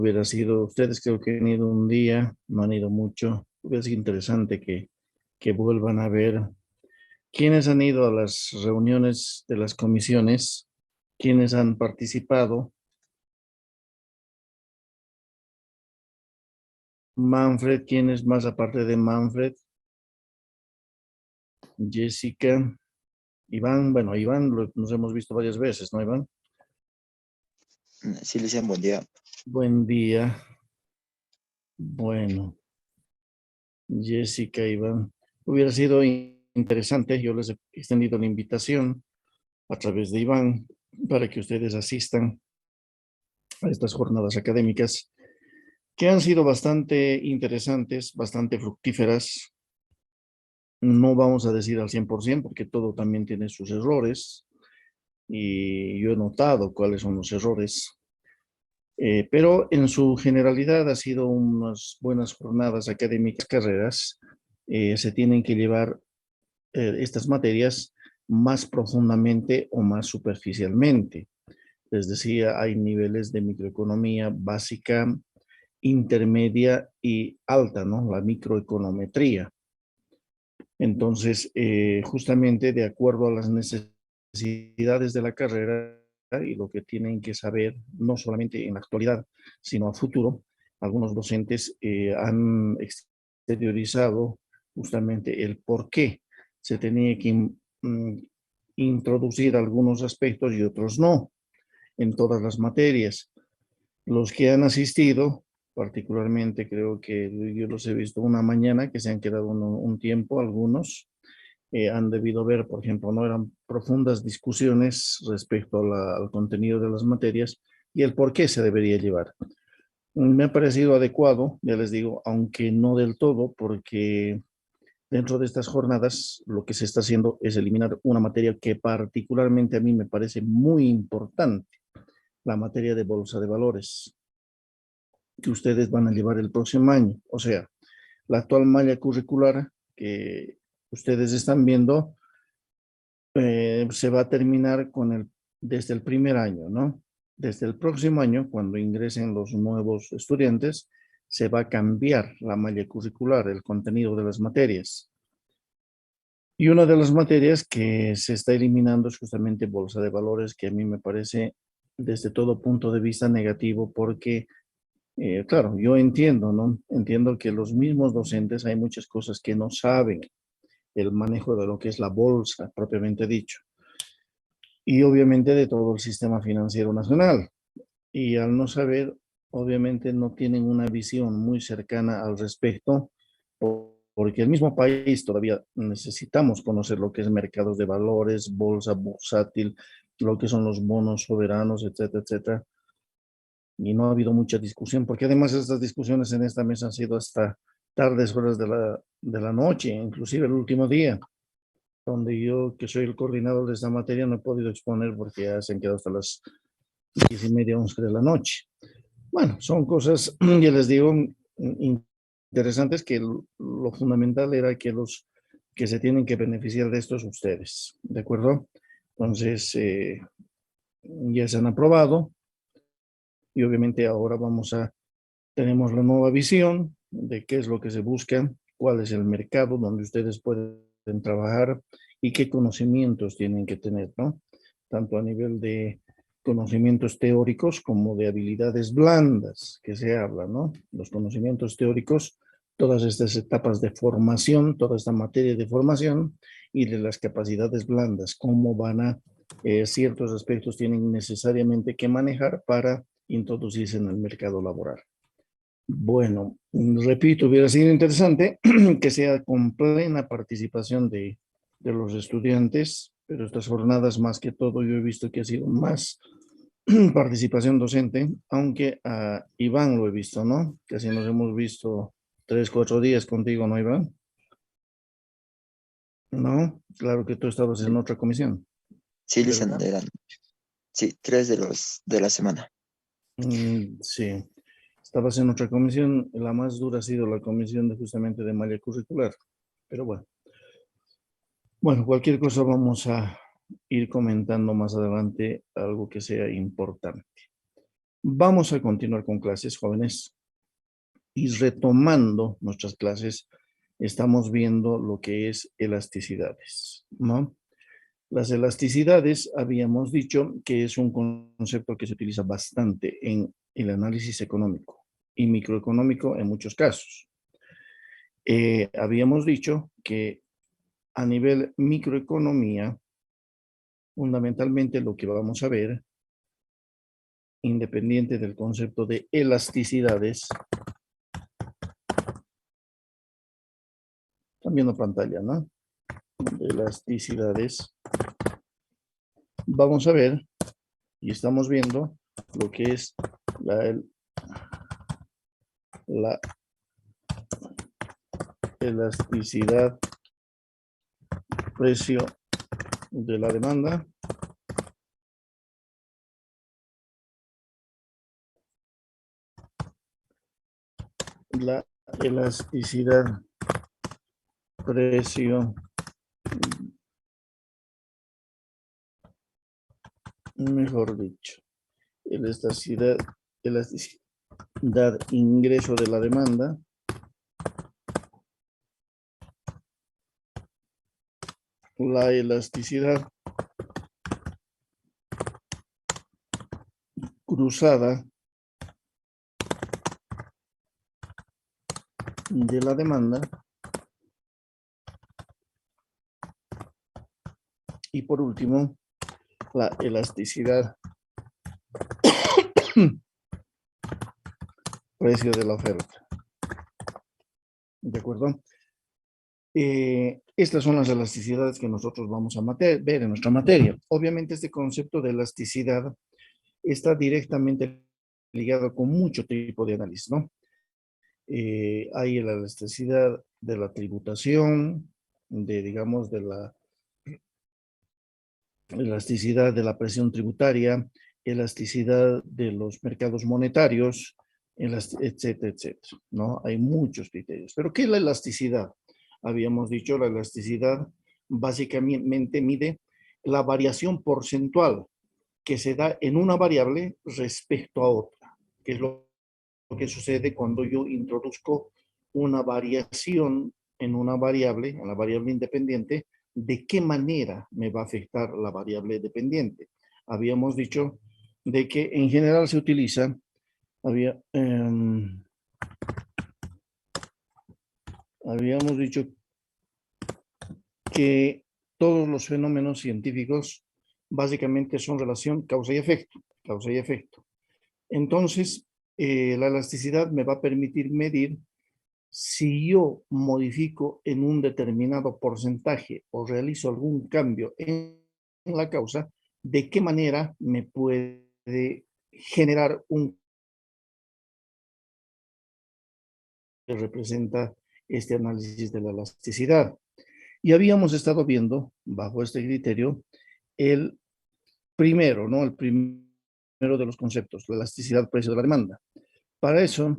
Hubiera sido, ustedes creo que han ido un día, no han ido mucho. Hubiera sido interesante que vuelvan a ver quiénes han ido a las reuniones de las comisiones, quiénes han participado. Manfred, ¿quiénes más aparte de Manfred? Jessica, Iván, bueno, Iván nos hemos visto varias veces, ¿no, Iván? Sí, Lucian, buen día. Buen día. Bueno, Jessica, Iván. Hubiera sido interesante, yo les he extendido la invitación a través de Iván para que ustedes asistan a estas jornadas académicas que han sido bastante interesantes, bastante fructíferas. No vamos a decir al 100% porque todo también tiene sus errores y yo he notado cuáles son los errores. Pero en su generalidad ha sido unas buenas jornadas académicas, carreras. Se tienen que llevar estas materias más profundamente o más superficialmente. Les decía, hay niveles de microeconomía básica, intermedia y alta, ¿no? La microeconometría. Entonces, justamente de acuerdo a las necesidades de la carrera y lo que tienen que saber, no solamente en la actualidad, sino a futuro, algunos docentes han exteriorizado justamente el por qué se tenía que introducir algunos aspectos y otros no en todas las materias. Los que han asistido, particularmente creo que yo los he visto una mañana, que se han quedado un tiempo, algunos, han debido ver, por ejemplo, no eran profundas discusiones respecto al contenido de las materias y el por qué se debería llevar. Me ha parecido adecuado, ya les digo, aunque no del todo, porque dentro de estas jornadas lo que se está haciendo es eliminar una materia que particularmente a mí me parece muy importante, la materia de bolsa de valores, que ustedes van a llevar el próximo año. O sea, la actual malla curricular que ustedes están viendo se va a terminar desde el primer año, ¿no? Desde el próximo año, cuando ingresen los nuevos estudiantes, se va a cambiar la malla curricular, el contenido de las materias. Y una de las materias que se está eliminando es justamente bolsa de valores, que a mí me parece desde todo punto de vista negativo porque claro, yo entiendo, ¿no? Entiendo que los mismos docentes hay muchas cosas que no saben el manejo de lo que es la bolsa, propiamente dicho, y obviamente de todo el sistema financiero nacional. Y al no saber, obviamente no tienen una visión muy cercana al respecto, porque el mismo país todavía necesitamos conocer lo que es mercados de valores, bolsa bursátil, lo que son los bonos soberanos, etcétera, etcétera. Y no ha habido mucha discusión, porque además estas discusiones en esta mesa han sido hasta tardes horas de la noche, inclusive el último día, donde yo, que soy el coordinador de esta materia, no he podido exponer porque ya se han quedado hasta las 10:30, 11 de la noche. Bueno, son cosas, ya les digo, interesantes que lo fundamental era que los que se tienen que beneficiar de esto es ustedes, ¿de acuerdo? Entonces, ya se han aprobado y obviamente ahora tenemos la nueva visión de qué es lo que se busca, cuál es el mercado donde ustedes pueden trabajar y qué conocimientos tienen que tener, ¿no? Tanto a nivel de conocimientos teóricos como de habilidades blandas que se habla, ¿no? Los conocimientos teóricos, todas estas etapas de formación, toda esta materia de formación y de las capacidades blandas, cómo ciertos aspectos tienen necesariamente que manejar para introducirse en el mercado laboral. Bueno, repito, hubiera sido interesante que sea con plena participación de los estudiantes, pero estas jornadas más que todo yo he visto que ha sido más participación docente, aunque a Iván lo he visto, ¿no? Casi nos hemos visto 3, 4 días contigo, ¿no, Iván? No, claro que tú estabas en otra comisión, Sí, Lucian, ¿verdad? sí, 3 de la semana. Sí, estabas en otra comisión, la más dura ha sido la comisión de justamente de malla curricular, pero bueno. Bueno, cualquier cosa vamos a ir comentando más adelante, algo que sea importante. Vamos a continuar con clases, jóvenes. Y retomando nuestras clases, estamos viendo lo que es elasticidades, ¿no? Las elasticidades, habíamos dicho que es un concepto que se utiliza bastante en el análisis económico y microeconómico en muchos casos. Habíamos dicho que a nivel microeconomía, fundamentalmente lo que vamos a ver, independiente del concepto de elasticidades, están viendo pantalla, ¿no? De elasticidades, vamos a ver y estamos viendo lo que es la elasticidad precio de la demanda la elasticidad precio, mejor dicho, elasticidad ingreso de la demanda la elasticidad cruzada de la demanda y por último la elasticidad precio de la oferta. ¿De acuerdo? Estas son las elasticidades que nosotros vamos a ver en nuestra materia. Obviamente este concepto de elasticidad está directamente ligado con mucho tipo de análisis, ¿no? Hay la elasticidad de la tributación, digamos, de la elasticidad de la presión tributaria, elasticidad de los mercados monetarios, etcétera, etcétera, ¿no? Hay muchos criterios. ¿Pero qué es la elasticidad? Habíamos dicho, la elasticidad básicamente mide la variación porcentual que se da en una variable respecto a otra, que es lo que sucede cuando yo introduzco una variación en la variable independiente, de qué manera me va a afectar la variable dependiente. Habíamos dicho de que en general se utiliza, habíamos dicho que todos los fenómenos científicos básicamente son relación causa y efecto, causa y efecto. Entonces, la elasticidad me va a permitir medir si yo modifico en un determinado porcentaje o realizo algún cambio en la causa, de qué manera me puede generar un que representa este análisis de la elasticidad. Y habíamos estado viendo, bajo este criterio, el primero, ¿no? El primero de los conceptos, la elasticidad precio de la demanda. Para eso,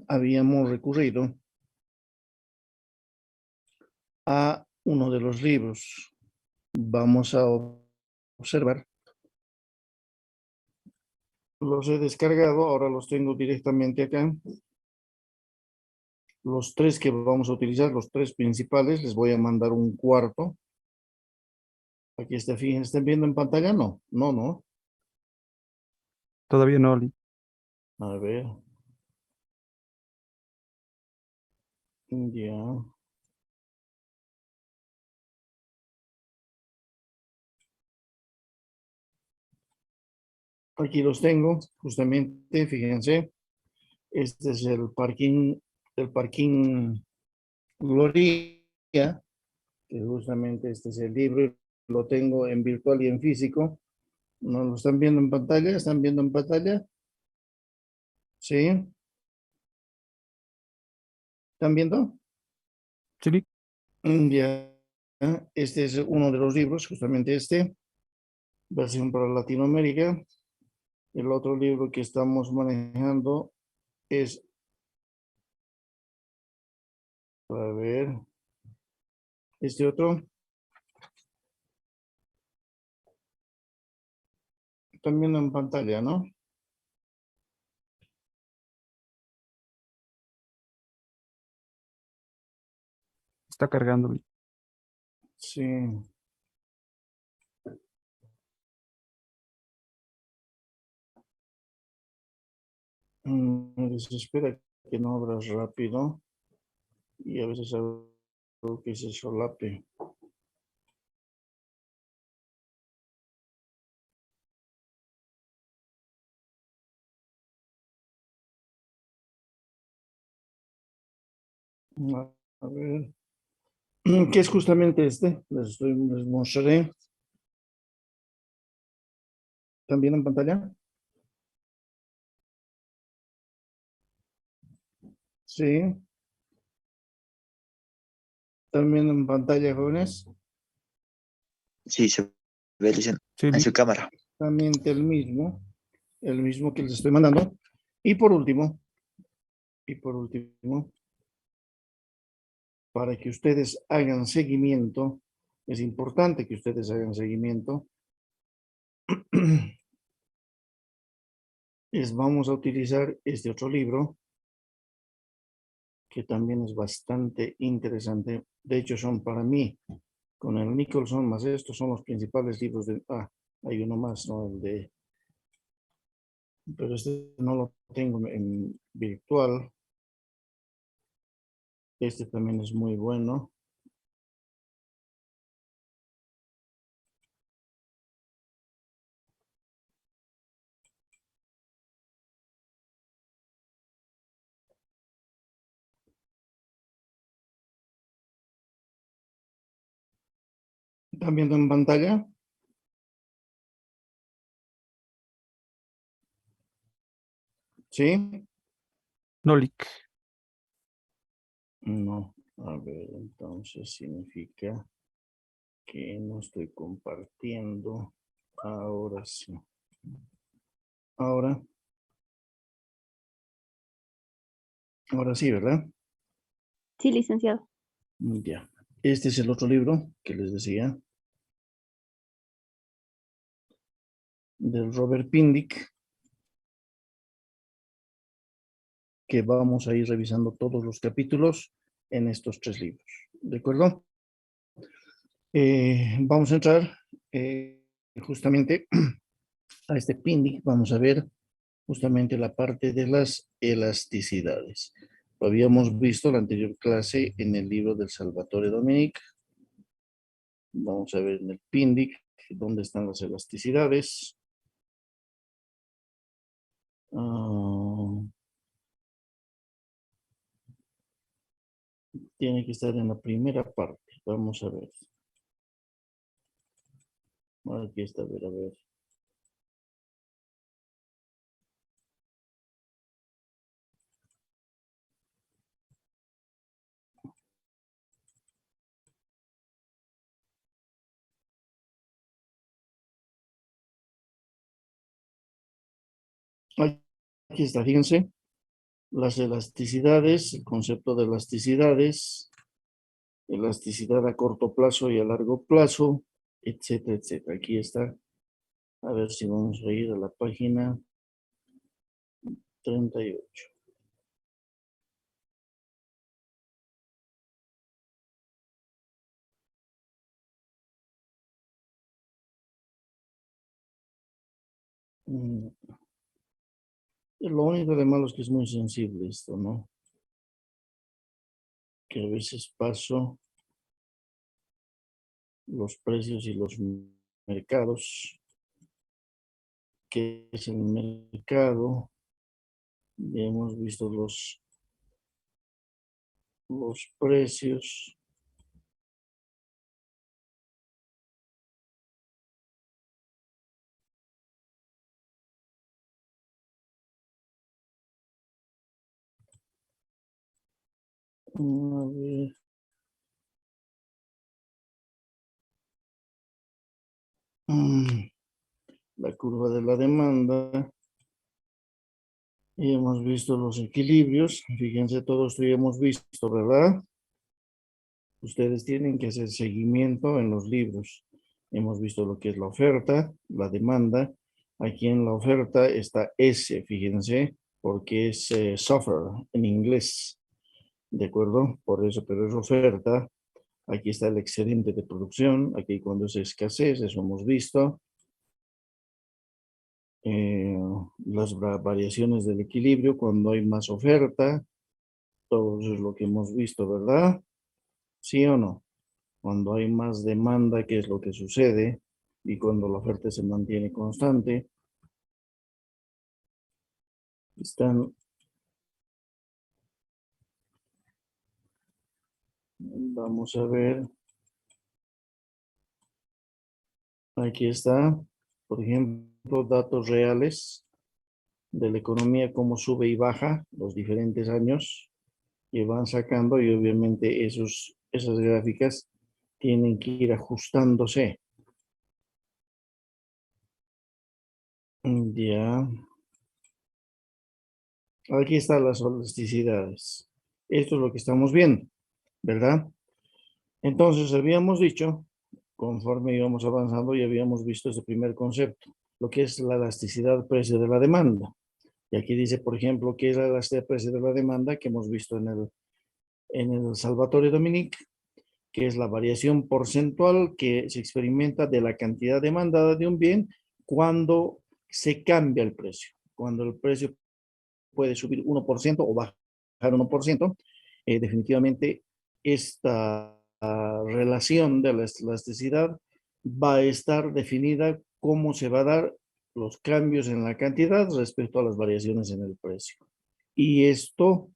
habíamos recurrido a uno de los libros. Vamos a observar. Los he descargado, ahora los tengo directamente acá. Los tres que vamos a utilizar, los tres principales, les voy a mandar un cuarto. Aquí está, fíjense, ¿están viendo en pantalla? No, no, no. Todavía no, Oli. A ver. Ya. Aquí los tengo, justamente, fíjense. Este es el parking Gloria, que justamente este es el libro, lo tengo en virtual y en físico. ¿No lo están viendo en pantalla? ¿Están viendo en pantalla? ¿Sí? ¿Están viendo? Sí, Ya. Este es uno de los libros, justamente este, versión para Latinoamérica. El otro libro que estamos manejando es, a ver, este otro. Están viendo en pantalla, ¿no? está cargando. Sí. Me desespera que no abras rápido y a veces algo que se solape. A ver. ¿Qué es justamente este? Les mostraré. ¿También en pantalla? Sí. ¿También en pantalla, jóvenes? Sí, se ve, licenciado, Sí, en su cámara. Exactamente el mismo que les estoy mandando. Y por último, para que ustedes hagan seguimiento, es importante que ustedes hagan seguimiento, vamos a utilizar este otro libro, que también es bastante interesante. De hecho, son para mí, con el Nicholson más estos son los principales libros de... hay uno más, ¿no? Pero este no lo tengo en virtual. Este también es muy bueno. ¿Están viendo en pantalla? ¿Sí? Nolik. No. A ver, entonces significa que no estoy compartiendo. Ahora sí. Ahora sí, ¿verdad? Sí, licenciado. Ya. Este es el otro libro que les decía, del Robert Pindick, que vamos a ir revisando todos los capítulos en estos 3 libros. ¿De acuerdo? Vamos a entrar justamente a este Pindick. Vamos a ver justamente la parte de las elasticidades. Lo habíamos visto en la anterior clase en el libro del Salvatore Dominic. Vamos a ver en el Pindick dónde están las elasticidades. Tiene que estar en la primera parte. Vamos a ver. Aquí está, a ver, a ver. Aquí está, fíjense. Las elasticidades, el concepto de elasticidades, elasticidad a corto plazo y a largo plazo, etcétera, etcétera. Aquí está. A ver si vamos a ir a la página 38. Lo único de malo es que es muy sensible esto, ¿no? Que a veces paso los precios y los mercados. ¿Qué es el mercado? Ya hemos visto los precios. A ver. La curva de la demanda. Y hemos visto los equilibrios. Fíjense, todo esto ya hemos visto, ¿verdad? Ustedes tienen que hacer seguimiento en los libros. Hemos visto lo que es la oferta, la demanda. Aquí en la oferta está S, fíjense, porque es suffer en inglés. ¿De acuerdo? Por eso, pero es oferta. Aquí está el excedente de producción, aquí cuando es escasez, eso hemos visto. Las variaciones del equilibrio, cuando hay más oferta, todo eso es lo que hemos visto, ¿verdad? ¿Sí o no? Cuando hay más demanda, ¿qué es lo que sucede? Y cuando la oferta se mantiene constante, están, vamos a ver, aquí está, por ejemplo, datos reales de la economía, cómo sube y baja los diferentes años que van sacando y obviamente esas gráficas tienen que ir ajustándose. Ya. Aquí están las elasticidades. Esto es lo que estamos viendo, ¿verdad? Entonces, habíamos dicho, conforme íbamos avanzando, ya habíamos visto ese primer concepto, lo que es la elasticidad precio de la demanda. Y aquí dice, por ejemplo, que es la elasticidad precio de la demanda que hemos visto en el Salvatore Dominic, que es la variación porcentual que se experimenta de la cantidad demandada de un bien cuando se cambia el precio. Cuando el precio puede subir 1% o bajar 1%, definitivamente esta relación de la elasticidad va a estar definida cómo se va a dar los cambios en la cantidad respecto a las variaciones en el precio. Y esto,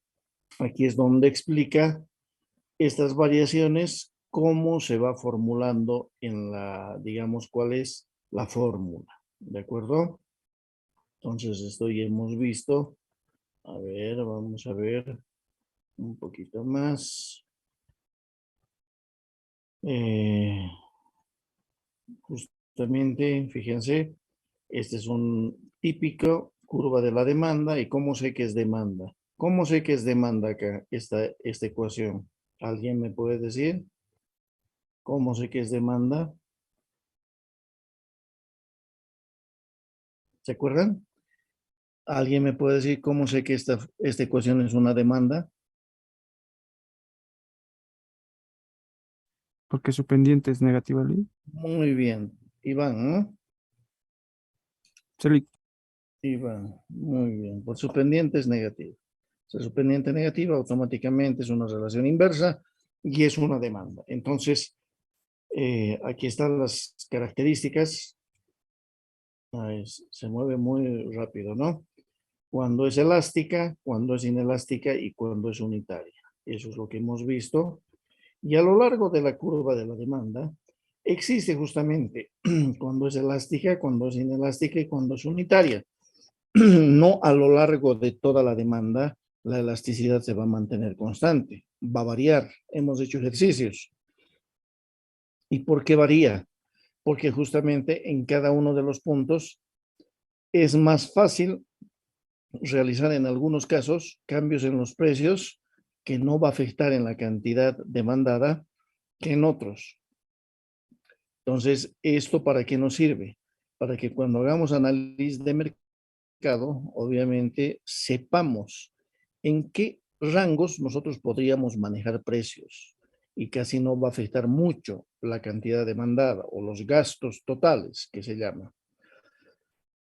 aquí es donde explica estas variaciones, cómo se va formulando en la, digamos, cuál es la fórmula. ¿De acuerdo? Entonces, esto ya hemos visto. A ver, vamos a ver un poquito más. Justamente, fíjense, este es un típico curva de la demanda. ¿Y cómo sé que es demanda? ¿Cómo sé que es demanda acá, esta ecuación? ¿Alguien me puede decir? ¿Cómo sé que es demanda? ¿Se acuerdan? ¿Alguien me puede decir cómo sé que esta ecuación es una demanda? Porque su pendiente es negativa, Lee. Muy bien. Iván, ¿no? Celi, Iván, muy bien. Por su pendiente es negativo. Si su pendiente negativa automáticamente es una relación inversa y es una demanda. Entonces, aquí están las características. Se mueve muy rápido, ¿no? Cuando es elástica, cuando es inelástica y cuando es unitaria. Eso es lo que hemos visto. Y a lo largo de la curva de la demanda, existe justamente cuando es elástica, cuando es inelástica y cuando es unitaria. No a lo largo de toda la demanda, la elasticidad se va a mantener constante, va a variar. Hemos hecho ejercicios. ¿Y por qué varía? Porque justamente en cada uno de los puntos es más fácil realizar en algunos casos cambios en los precios que no va a afectar en la cantidad demandada que en otros. Entonces, ¿esto para qué nos sirve? Para que cuando hagamos análisis de mercado, obviamente sepamos en qué rangos nosotros podríamos manejar precios y casi no va a afectar mucho la cantidad demandada o los gastos totales que se llama.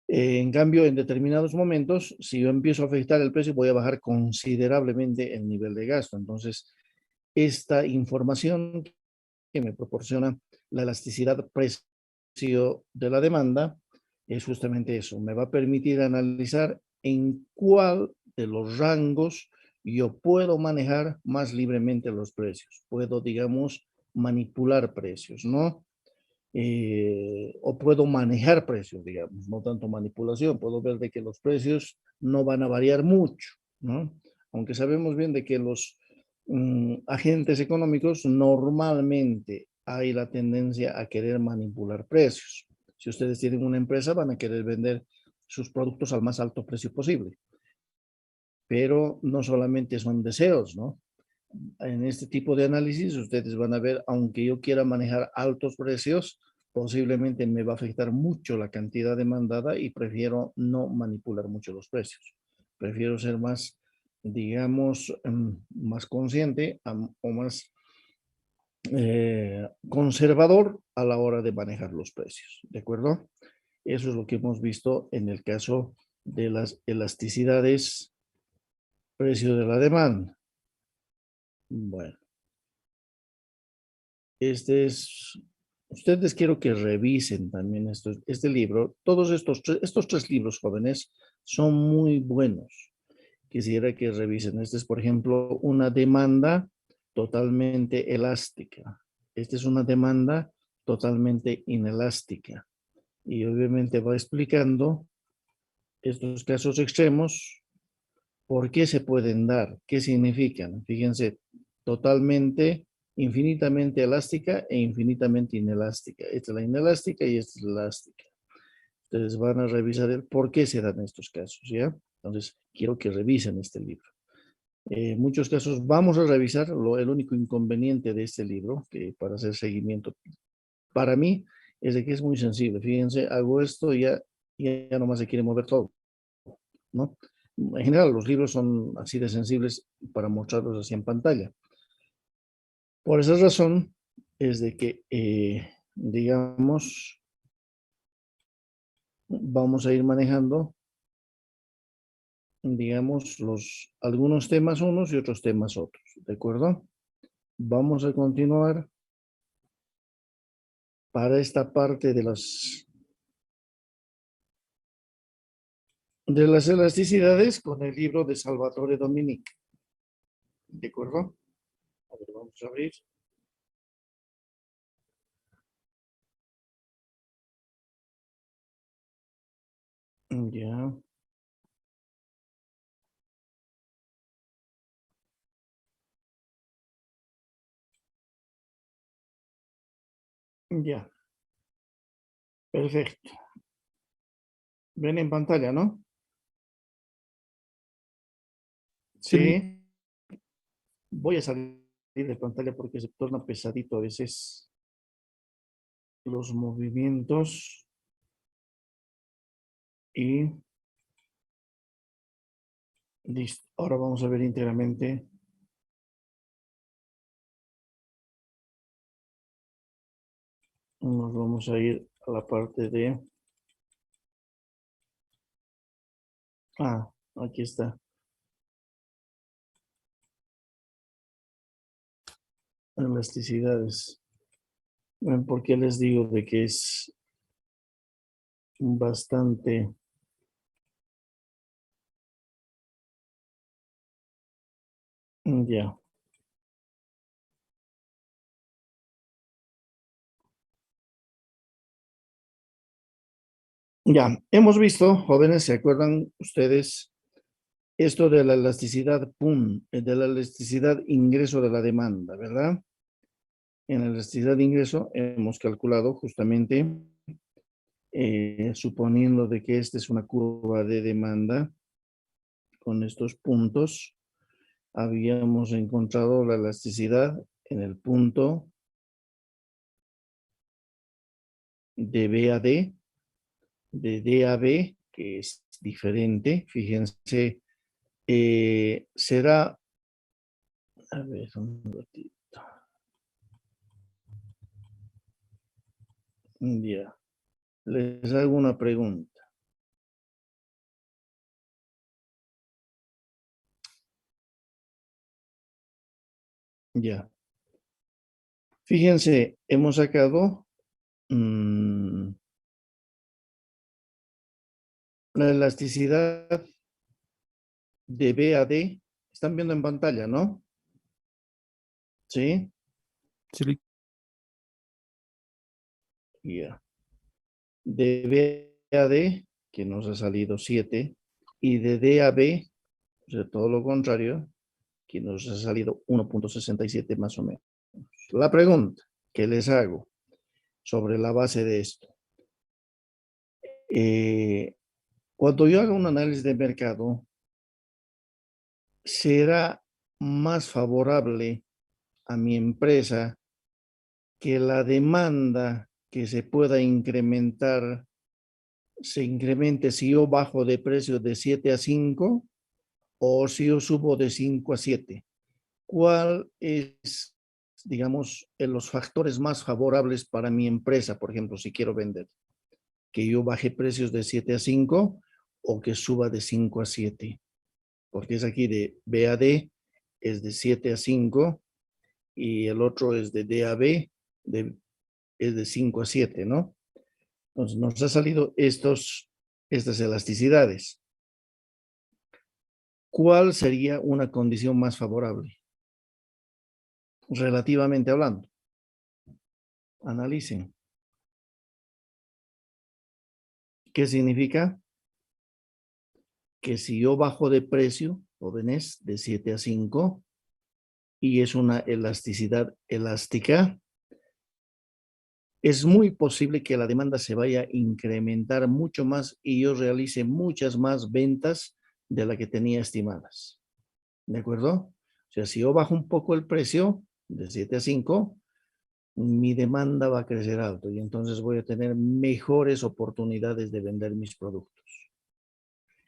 En cambio, en determinados momentos, si yo empiezo a afectar el precio, voy a bajar considerablemente el nivel de gasto. Entonces, esta información que me proporciona la elasticidad precio de la demanda es justamente eso. Me va a permitir analizar en cuál de los rangos yo puedo manejar más libremente los precios. Puedo, digamos, manipular precios, ¿no? O puedo manejar precios, digamos, no tanto manipulación. Puedo ver de que los precios no van a variar mucho, ¿no? Aunque sabemos bien de que los agentes económicos normalmente hay la tendencia a querer manipular precios. Si ustedes tienen una empresa, van a querer vender sus productos al más alto precio posible. Pero no solamente son deseos, ¿no? En este tipo de análisis, ustedes van a ver, aunque yo quiera manejar altos precios, posiblemente me va a afectar mucho la cantidad demandada y prefiero no manipular mucho los precios. Prefiero ser más, digamos, más consciente o más conservador a la hora de manejar los precios, ¿de acuerdo? Eso es lo que hemos visto en el caso de las elasticidades, precio de la demanda. Bueno, ustedes quiero que revisen también este libro. Todos estos tres libros, jóvenes, son muy buenos. Quisiera que revisen. Este es, por ejemplo, una demanda totalmente elástica. Esta es una demanda totalmente inelástica. Y obviamente va explicando estos casos extremos, por qué se pueden dar, qué significan. Fíjense, totalmente, infinitamente elástica e infinitamente inelástica. Esta es la inelástica y esta es la elástica. Ustedes van a revisar el por qué se dan estos casos, ¿ya? Entonces, quiero que revisen este libro. En muchos casos vamos a revisar el único inconveniente de este libro, que para hacer seguimiento, para mí, es de que es muy sensible. Fíjense, hago esto y ya nomás se quiere mover todo, ¿no? En general, los libros son así de sensibles para mostrarlos así en pantalla. Por esa razón es de que, digamos, vamos a ir manejando, digamos, algunos temas unos y otros temas otros, ¿de acuerdo? Vamos a continuar para esta parte de las elasticidades con el libro de Salvatore Dominic. ¿De acuerdo? A ver, vamos a abrir. Ya. Ya. Perfecto. Ven en pantalla, ¿no? Sí. Voy a salir de pantalla porque se torna pesadito a veces los movimientos y listo. Ahora vamos a ver íntegramente. Nos vamos a ir a la parte de... Ah, aquí está. Elasticidades. Bueno, ¿por qué les digo de que es bastante... Ya. Ya, hemos visto, jóvenes, ¿se acuerdan ustedes esto de la elasticidad PUM, de la elasticidad ingreso de la demanda, ¿verdad? En la elasticidad de ingreso hemos calculado justamente, suponiendo de que esta es una curva de demanda con estos puntos, habíamos encontrado la elasticidad en el punto de B a D, de D a B, que es diferente, fíjense, será, a ver, un ratito. Ya, les hago una pregunta. Ya. Fíjense, hemos sacado la elasticidad de B a D. Están viendo en pantalla, ¿no? Sí. Sí, Ya. De B a D, que nos ha salido 7, y de D a B, o sea, todo lo contrario, que nos ha salido 1.67 más o menos. La pregunta que les hago sobre la base de esto. Cuando yo haga un análisis de mercado, será más favorable a mi empresa que la demanda que se pueda incrementar se incremente si yo bajo de precio de 7 a 5 o si yo subo de 5 a 7. ¿Cuál es digamos, los factores más favorables para mi empresa, por ejemplo, si quiero vender? Que yo baje precios de 7 a 5 o que suba de 5 a 7, porque es aquí de B a D, es de 7 a 5 y el otro es de D a B, es de 5 a 7, ¿no? Entonces nos ha salido estas elasticidades. ¿Cuál sería una condición más favorable? Relativamente hablando. Analicen. ¿Qué significa? Que si yo bajo de precio, jóvenes, de 7 a 5, y es una elasticidad elástica, es muy posible que la demanda se vaya a incrementar mucho más y yo realice muchas más ventas de la que tenía estimadas. ¿De acuerdo? O sea, si yo bajo un poco el precio de 7 a 5, mi demanda va a crecer alto y entonces voy a tener mejores oportunidades de vender mis productos.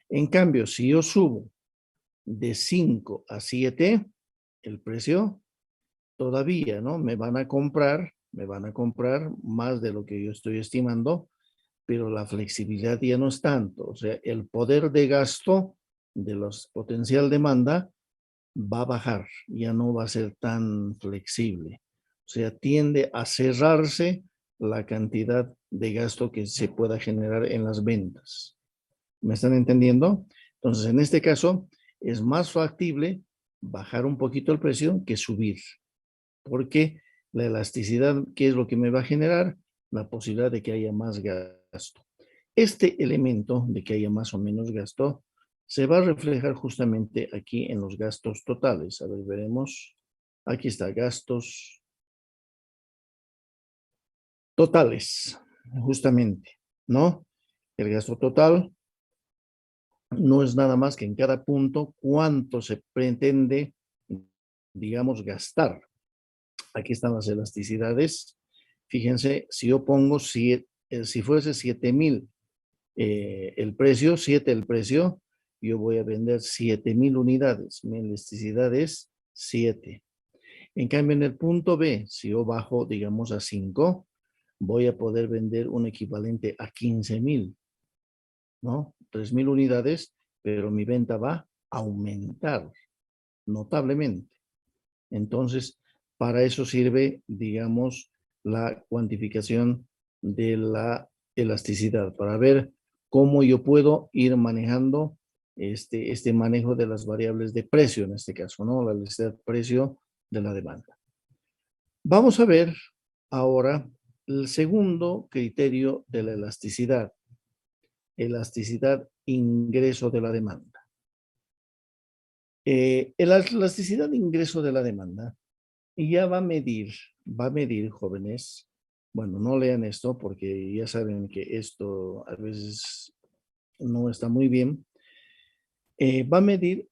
En cambio, si yo subo de 5 a 7, el precio, todavía, ¿no? Me van a comprar más de lo que yo estoy estimando, pero la flexibilidad ya no es tanto. O sea, el poder de gasto de la potencial demanda va a bajar, ya no va a ser tan flexible. O sea, tiende a cerrarse la cantidad de gasto que se pueda generar en las ventas. ¿Me están entendiendo? Entonces, en este caso, es más factible bajar un poquito el precio que subir, porque la elasticidad, ¿qué es lo que me va a generar? La posibilidad de que haya más gasto. Este elemento de que haya más o menos gasto se va a reflejar justamente aquí en los gastos totales. A ver, veremos. Aquí está, gastos totales, justamente, ¿no? El gasto total no es nada más que en cada punto cuánto se pretende, digamos, gastar. Aquí están las elasticidades. Fíjense, si yo pongo, si fuese 7,000 el precio, 7 el precio, yo voy a vender 7,000 unidades. Mi elasticidad es 7. En cambio, en el punto B, si yo bajo, digamos, a 5, voy a poder vender un equivalente a 15,000, ¿no? 3,000 unidades, pero mi venta va a aumentar notablemente. Entonces, para eso sirve, digamos, la cuantificación de la elasticidad, para ver cómo yo puedo ir manejando este manejo de las variables de precio, en este caso, ¿no? La elasticidad precio de la demanda. Vamos a ver ahora el segundo criterio de la elasticidad ingreso de la demanda. La elasticidad de ingreso de la demanda ya va a medir, jóvenes. Bueno, no lean esto porque ya saben que esto a veces no está muy bien. Va a medir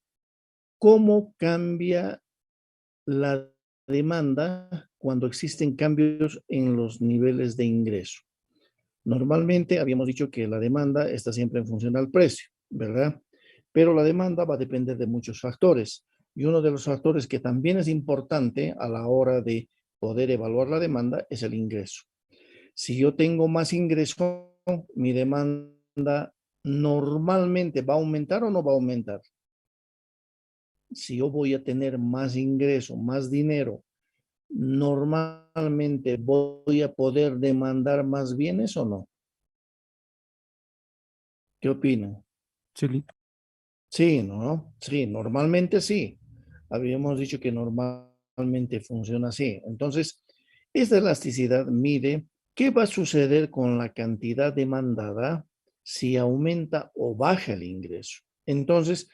cómo cambia la demanda cuando existen cambios en los niveles de ingreso. Normalmente habíamos dicho que la demanda está siempre en función al precio, ¿verdad? Pero la demanda va a depender de muchos factores. Y uno de los factores que también es importante a la hora de poder evaluar la demanda es el ingreso. Si yo tengo más ingreso, mi demanda normalmente va a aumentar o no va a aumentar. Si yo voy a tener más ingreso, más dinero, normalmente voy a poder demandar más bienes o no. ¿Qué opinan? Sí, Sí, ¿no? Sí, normalmente sí. Habíamos dicho que normalmente funciona así. Entonces, esta elasticidad mide qué va a suceder con la cantidad demandada si aumenta o baja el ingreso. Entonces,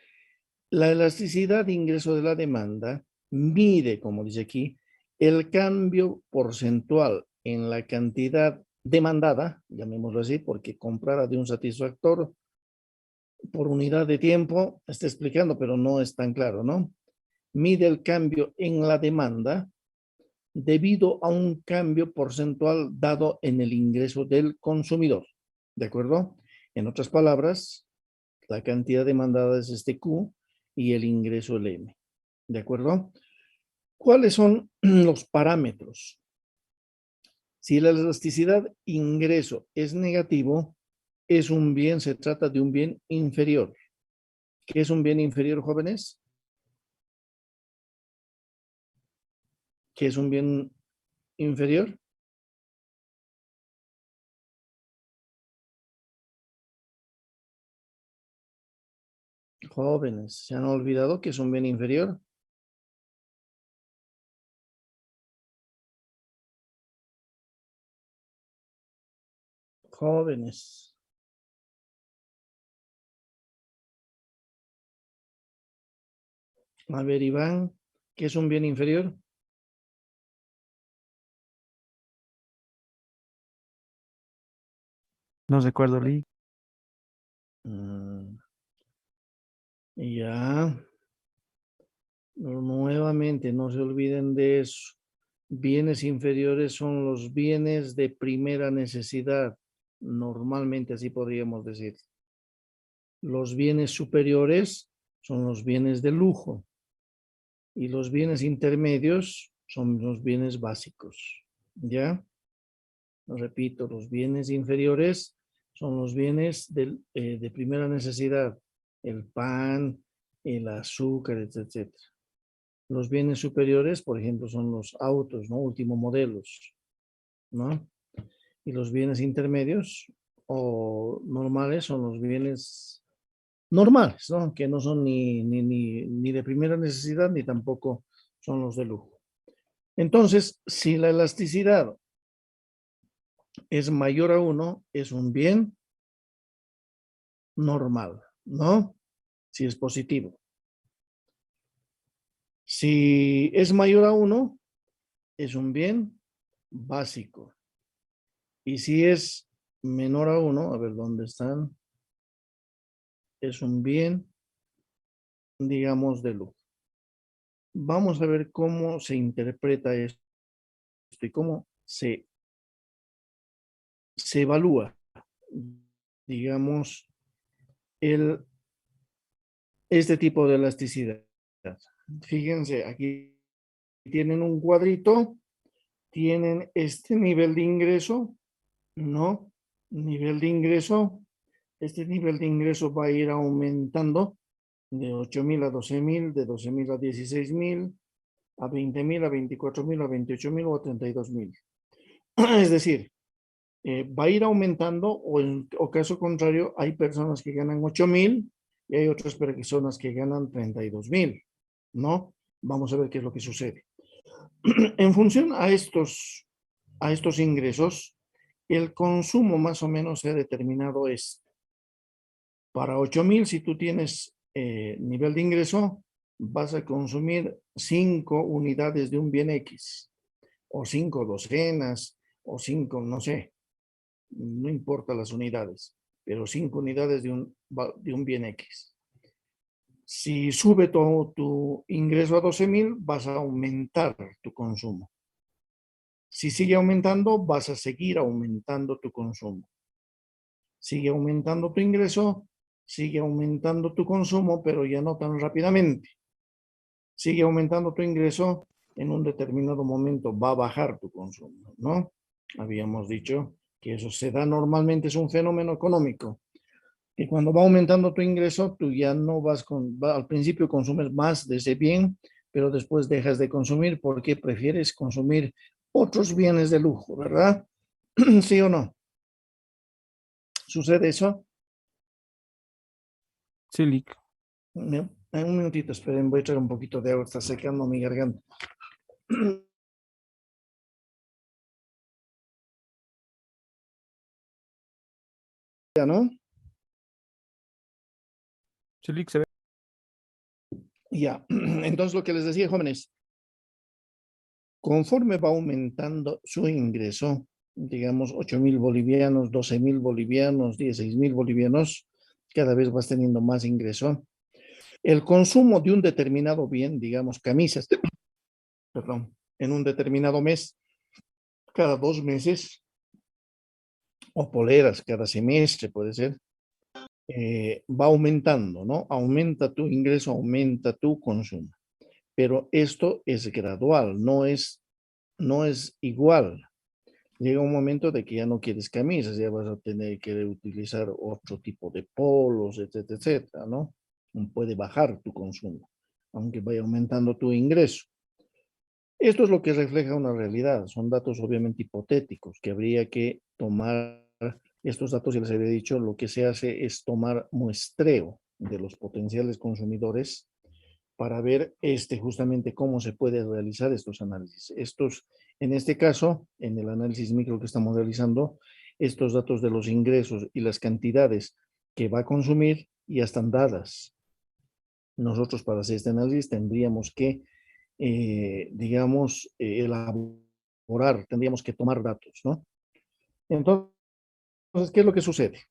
la elasticidad de ingreso de la demanda mide, como dice aquí, el cambio porcentual en la cantidad demandada, llamémoslo así, porque comprada de un satisfactor por unidad de tiempo, está explicando, pero no es tan claro, ¿no? Mide el cambio en la demanda debido a un cambio porcentual dado en el ingreso del consumidor, ¿de acuerdo? En otras palabras, la cantidad demandada es este Q y el ingreso el M, ¿de acuerdo? ¿Cuáles son los parámetros? Si la elasticidad ingreso es negativo, es un bien, se trata de un bien inferior. ¿Qué es un bien inferior, jóvenes? ¿Qué es un bien inferior? Jóvenes, ¿se han olvidado que es un bien inferior? Jóvenes. A ver, Iván, ¿qué es un bien inferior? No recuerdo, Lee. Ya. Nuevamente, no se olviden de eso. Bienes inferiores son los bienes de primera necesidad. Normalmente así podríamos decir. Los bienes superiores son los bienes de lujo. Y los bienes intermedios son los bienes básicos. ¿Ya? Repito, los bienes inferiores son los bienes de primera necesidad. El pan, el azúcar, etcétera. Los bienes superiores, por ejemplo, son los autos, ¿no? Últimos modelos, ¿no? Y los bienes intermedios o normales son los bienes normales, ¿no? Que no son ni de primera necesidad ni tampoco son los de lujo. Entonces, si la elasticidad es mayor a 1, es un bien normal, ¿no? Si es positivo. Si es mayor a 1, es un bien básico. Y si es menor a 1, a ver dónde están, es un bien, digamos, de lujo. Vamos a ver cómo se interpreta esto y cómo se evalúa, digamos, este tipo de elasticidad. Fíjense, aquí tienen un cuadrito, tienen este nivel de ingreso, ¿no? Nivel de ingreso. Este nivel de ingreso va a ir aumentando de 8,000 a 12,000, de 12,000 a 16,000, a 20,000, a 24,000, a 28,000 o a 32,000. Es decir, va a ir aumentando o caso contrario, hay personas que ganan 8,000 y hay otras personas que ganan 32,000, ¿no? Vamos a ver qué es lo que sucede. En función a estos ingresos, el consumo más o menos se ha determinado es para 8,000, si tú tienes nivel de ingreso, vas a consumir 5 unidades de un bien X, o 5 docenas, o 5, no sé, no importa las unidades, pero 5 unidades de un bien X. Si sube tu ingreso a 12,000, vas a aumentar tu consumo. Si sigue aumentando, vas a seguir aumentando tu consumo. Sigue aumentando tu ingreso, sigue aumentando tu consumo, pero ya no tan rápidamente. Sigue aumentando tu ingreso, en un determinado momento va a bajar tu consumo, ¿no? Habíamos dicho que eso se da normalmente, es un fenómeno económico, que cuando va aumentando tu ingreso, tú ya no al principio consumes más de ese bien, pero después dejas de consumir porque prefieres consumir otros bienes de lujo, ¿verdad? ¿Sí o no? ¿Sucede eso? Sí, Lee. Un minutito, esperen, voy a echar un poquito de agua, está secando mi garganta. Ya, ¿no? Sí, Lee, se ve. Ya, entonces lo que les decía, jóvenes, conforme va aumentando su ingreso, digamos 8,000 bolivianos, 12,000 bolivianos, 16,000 bolivianos, cada vez vas teniendo más ingreso. El consumo de un determinado bien, digamos camisas, perdón, en un determinado mes, cada 2 meses, o poleras cada semestre, puede ser, va aumentando, ¿no? Aumenta tu ingreso, aumenta tu consumo. pero esto es gradual, no es igual. Llega un momento de que ya no quieres camisas, ya vas a tener que utilizar otro tipo de polos, etcétera, etcétera, ¿no? Puede bajar tu consumo, aunque vaya aumentando tu ingreso. Esto es lo que refleja una realidad, son datos obviamente hipotéticos, que habría que tomar estos datos, ya les había dicho, lo que se hace es tomar muestreo de los potenciales consumidores para ver justamente cómo se puede realizar estos análisis. En este caso, en el análisis micro que estamos realizando, estos datos de los ingresos y las cantidades que va a consumir ya están dadas. Nosotros para hacer este análisis tendríamos que, elaborar, tendríamos que tomar datos, ¿no? Entonces, ¿qué es lo que sucede?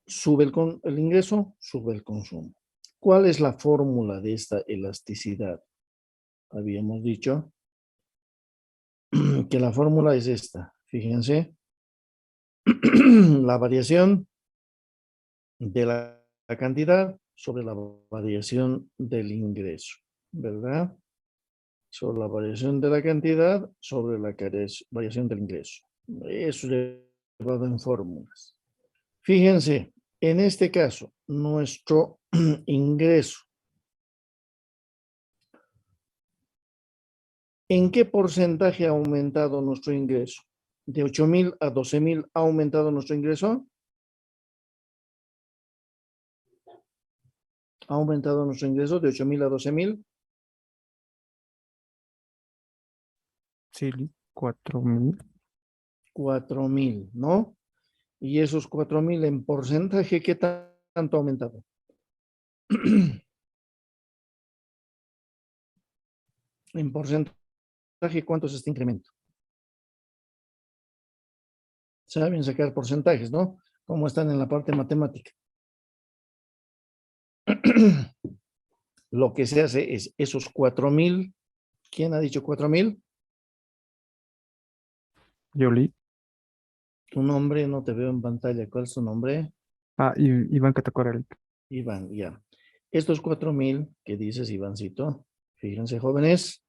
Sube el ingreso, sube el consumo. ¿Cuál es la fórmula de esta elasticidad? Habíamos dicho que la fórmula es esta. Fíjense, la variación de la cantidad sobre la variación del ingreso, ¿verdad? Sobre la variación de la cantidad sobre la variación del ingreso. Eso es llevado en fórmulas. Fíjense, en este caso, nuestro ingreso, ¿en qué porcentaje ha aumentado nuestro ingreso? ¿De 8,000 a 12,000 ha aumentado nuestro ingreso? ¿Ha aumentado nuestro ingreso de 8,000 a 12,000? Sí, Lick, 4.000. 4,000, ¿no? Y esos 4,000 en porcentaje, ¿qué tanto ha aumentado? En porcentaje, ¿cuánto es este incremento? Saben sacar porcentajes, ¿no? Como están en la parte matemática. Lo que se hace es esos 4,000. ¿Quién ha dicho 4,000? Yo, Lick. Tu nombre, no te veo en pantalla. ¿Cuál es tu nombre? Ah, Iván Catacora, Lick. Iván, ya. Estos 4,000 que dices, Ivancito, fíjense, jóvenes,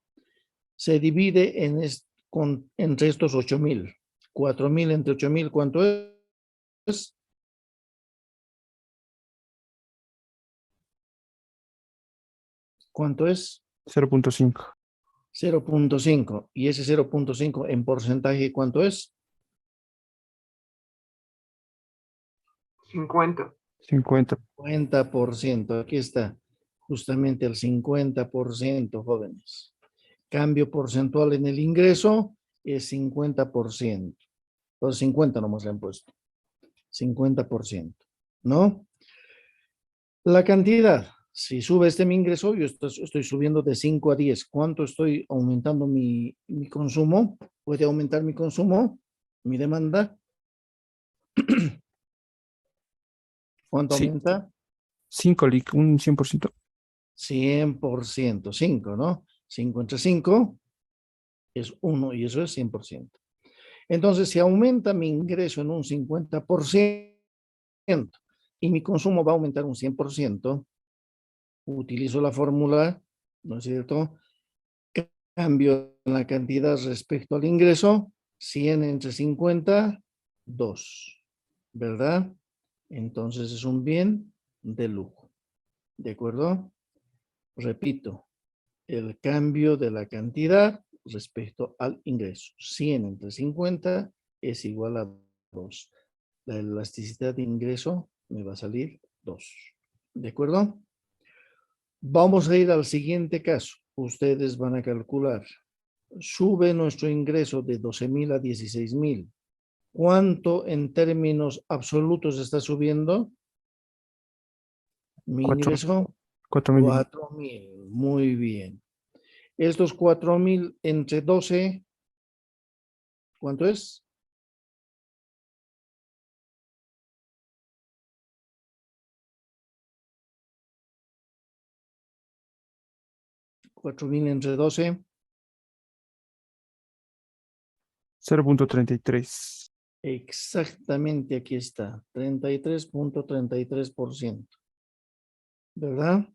se divide entre estos 8,000. 4,000 entre 8,000, ¿cuánto es? ¿Cuánto es? 0.5. 0,5. ¿Y ese 0,5 en porcentaje cuánto es? 50. 50. 50%. Aquí está, justamente el 50%, jóvenes. Cambio porcentual en el ingreso es 50%. Los 50 nomás le han puesto. 50%, ¿no? La cantidad, si sube mi ingreso, yo estoy subiendo de 5 a 10. ¿Cuánto estoy aumentando mi consumo? ¿Puede aumentar mi consumo? ¿Mi demanda? ¿Cuánto Sí, aumenta? 5, Lick, un 100%. 100%, 5, ¿no? 5 entre 5 es 1 y eso es 100%. Entonces, si aumenta mi ingreso en un 50% y mi consumo va a aumentar un 100%, utilizo la fórmula, ¿no es cierto? Cambio la cantidad respecto al ingreso, 100 entre 50, 2, ¿verdad? Entonces es un bien de lujo, ¿de acuerdo? Repito, el cambio de la cantidad respecto al ingreso, 100 entre 50 es igual a 2. La elasticidad de ingreso me va a salir 2, ¿de acuerdo? Vamos a ir al siguiente caso. Ustedes van a calcular. Sube nuestro ingreso de 12,000 a 16,000. ¿Cuánto en términos absolutos está subiendo? Mi 4. ingreso, 4.000. 4,000. Muy bien. Estos 4,000 entre 12, ¿cuánto es? $4,000 entre 12. 0.33. Exactamente aquí está. 33.33%. ¿Verdad?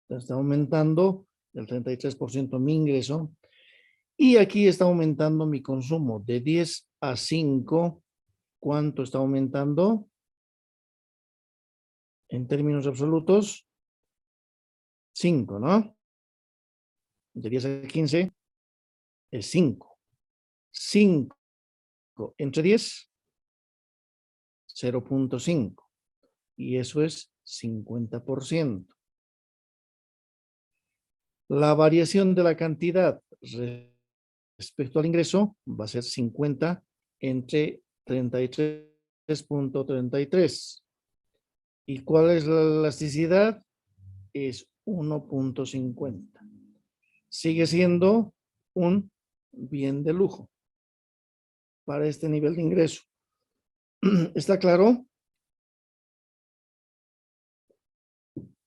Está aumentando el 33% mi ingreso. Y aquí está aumentando mi consumo de 10 a 5. ¿Cuánto está aumentando? En términos absolutos, 5, ¿no? De 10 a 15 es 5. 5 entre 10, 0.5. Y eso es 50%. La variación de la cantidad respecto al ingreso va a ser 50 entre 33.33. ¿Y cuál es la elasticidad? Es 1.50. Sigue siendo un bien de lujo para este nivel de ingreso. ¿Está claro?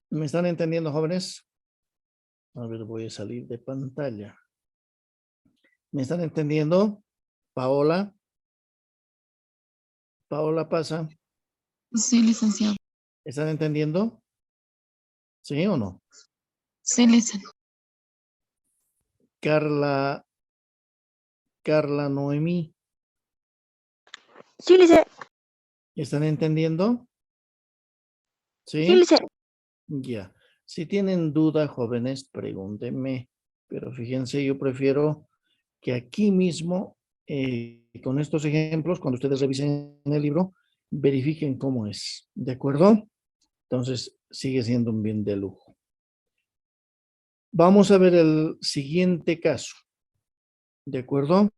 ¿Me están entendiendo, jóvenes? A ver, voy a salir de pantalla. ¿Me están entendiendo? Paola. Paola pasa. Sí, licenciado. ¿Están entendiendo? ¿Sí o no? Sí, licenciado. Carla Noemí. Sí, licenciado. ¿Están entendiendo? Sí, ¿Sí? licenciado. Ya. Si tienen duda, jóvenes, pregúntenme. Pero fíjense, yo prefiero que aquí mismo, con estos ejemplos, cuando ustedes revisen el libro, verifiquen cómo es. ¿De acuerdo? Entonces, sigue siendo un bien de lujo. Vamos a ver el siguiente caso. ¿De acuerdo?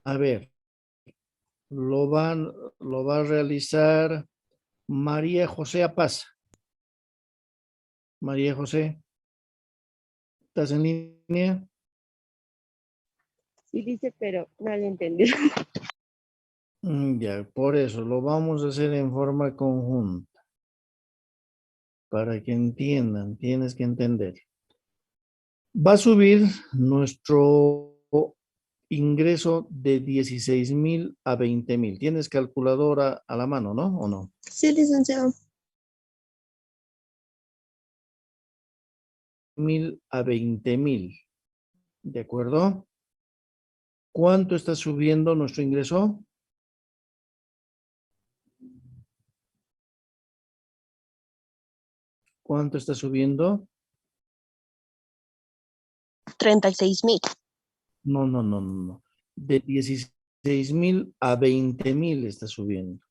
A ver, lo va a realizar María José Apaza. María José, ¿estás en línea? Sí dice, pero no le entendí. Ya, por eso lo vamos a hacer en forma conjunta. Para que entiendan, tienes que entender. Va a subir nuestro ingreso de 16,000 a 20,000. ¿Tienes calculadora a la mano, no? ¿O no? Sí, licenciado. 1,000 a 20,000. ¿De acuerdo? ¿Cuánto está subiendo nuestro ingreso? ¿Cuánto está subiendo? 36,000. No. De 16,000 a 20,000 está subiendo.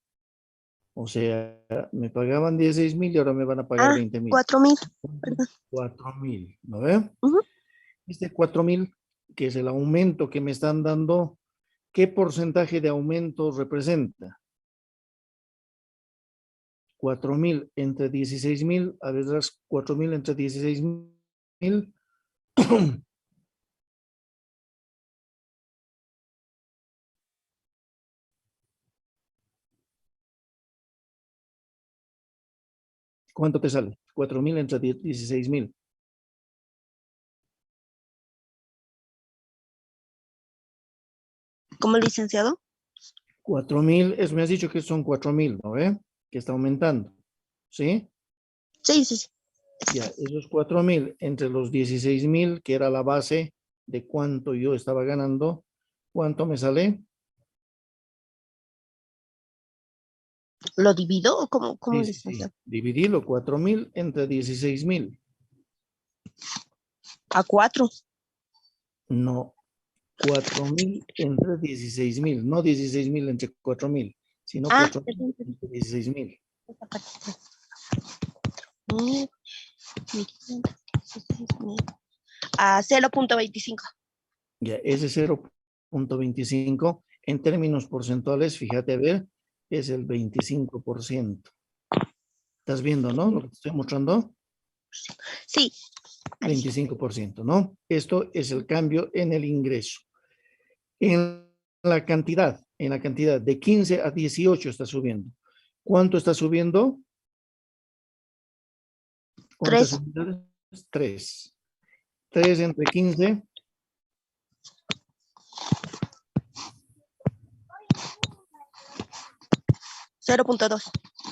O sea, me pagaban 16,000 y ahora me van a pagar 20,000. 4,000. 4,000, ¿no ve? Ujú. Este 4,000, que es el aumento que me están dando, ¿qué porcentaje de aumento representa? 4,000 entre 16,000, a ver, 4,000 entre 16,000. ¿Cuánto te sale? 4,000 entre 16,000. ¿Como licenciado? 4,000, me has dicho que son 4,000, ¿no ve? Que está aumentando, ¿sí? Sí. Ya, esos 4,000 entre los 16,000, que era la base de cuánto yo estaba ganando, ¿cuánto me sale? ¿Lo divido o cómo Sí. licenciado? Dividirlo, 4,000 entre 16,000. A 4. No, 4,000 entre 16,000, no 16,000 entre 4,000, sino 4,000 Perdón. entre 16,000. A 0.25. Ya, ese 0.25 en términos porcentuales, fíjate a ver, es el 25%. ¿Estás viendo, no? Lo que te estoy mostrando. Sí. 25%, ¿no? Esto es el cambio en el ingreso. En la cantidad de 15 a 18 está subiendo. ¿Cuánto está subiendo? ¿Cuántas 3. unidades? 3. 3 entre 15. 0.2.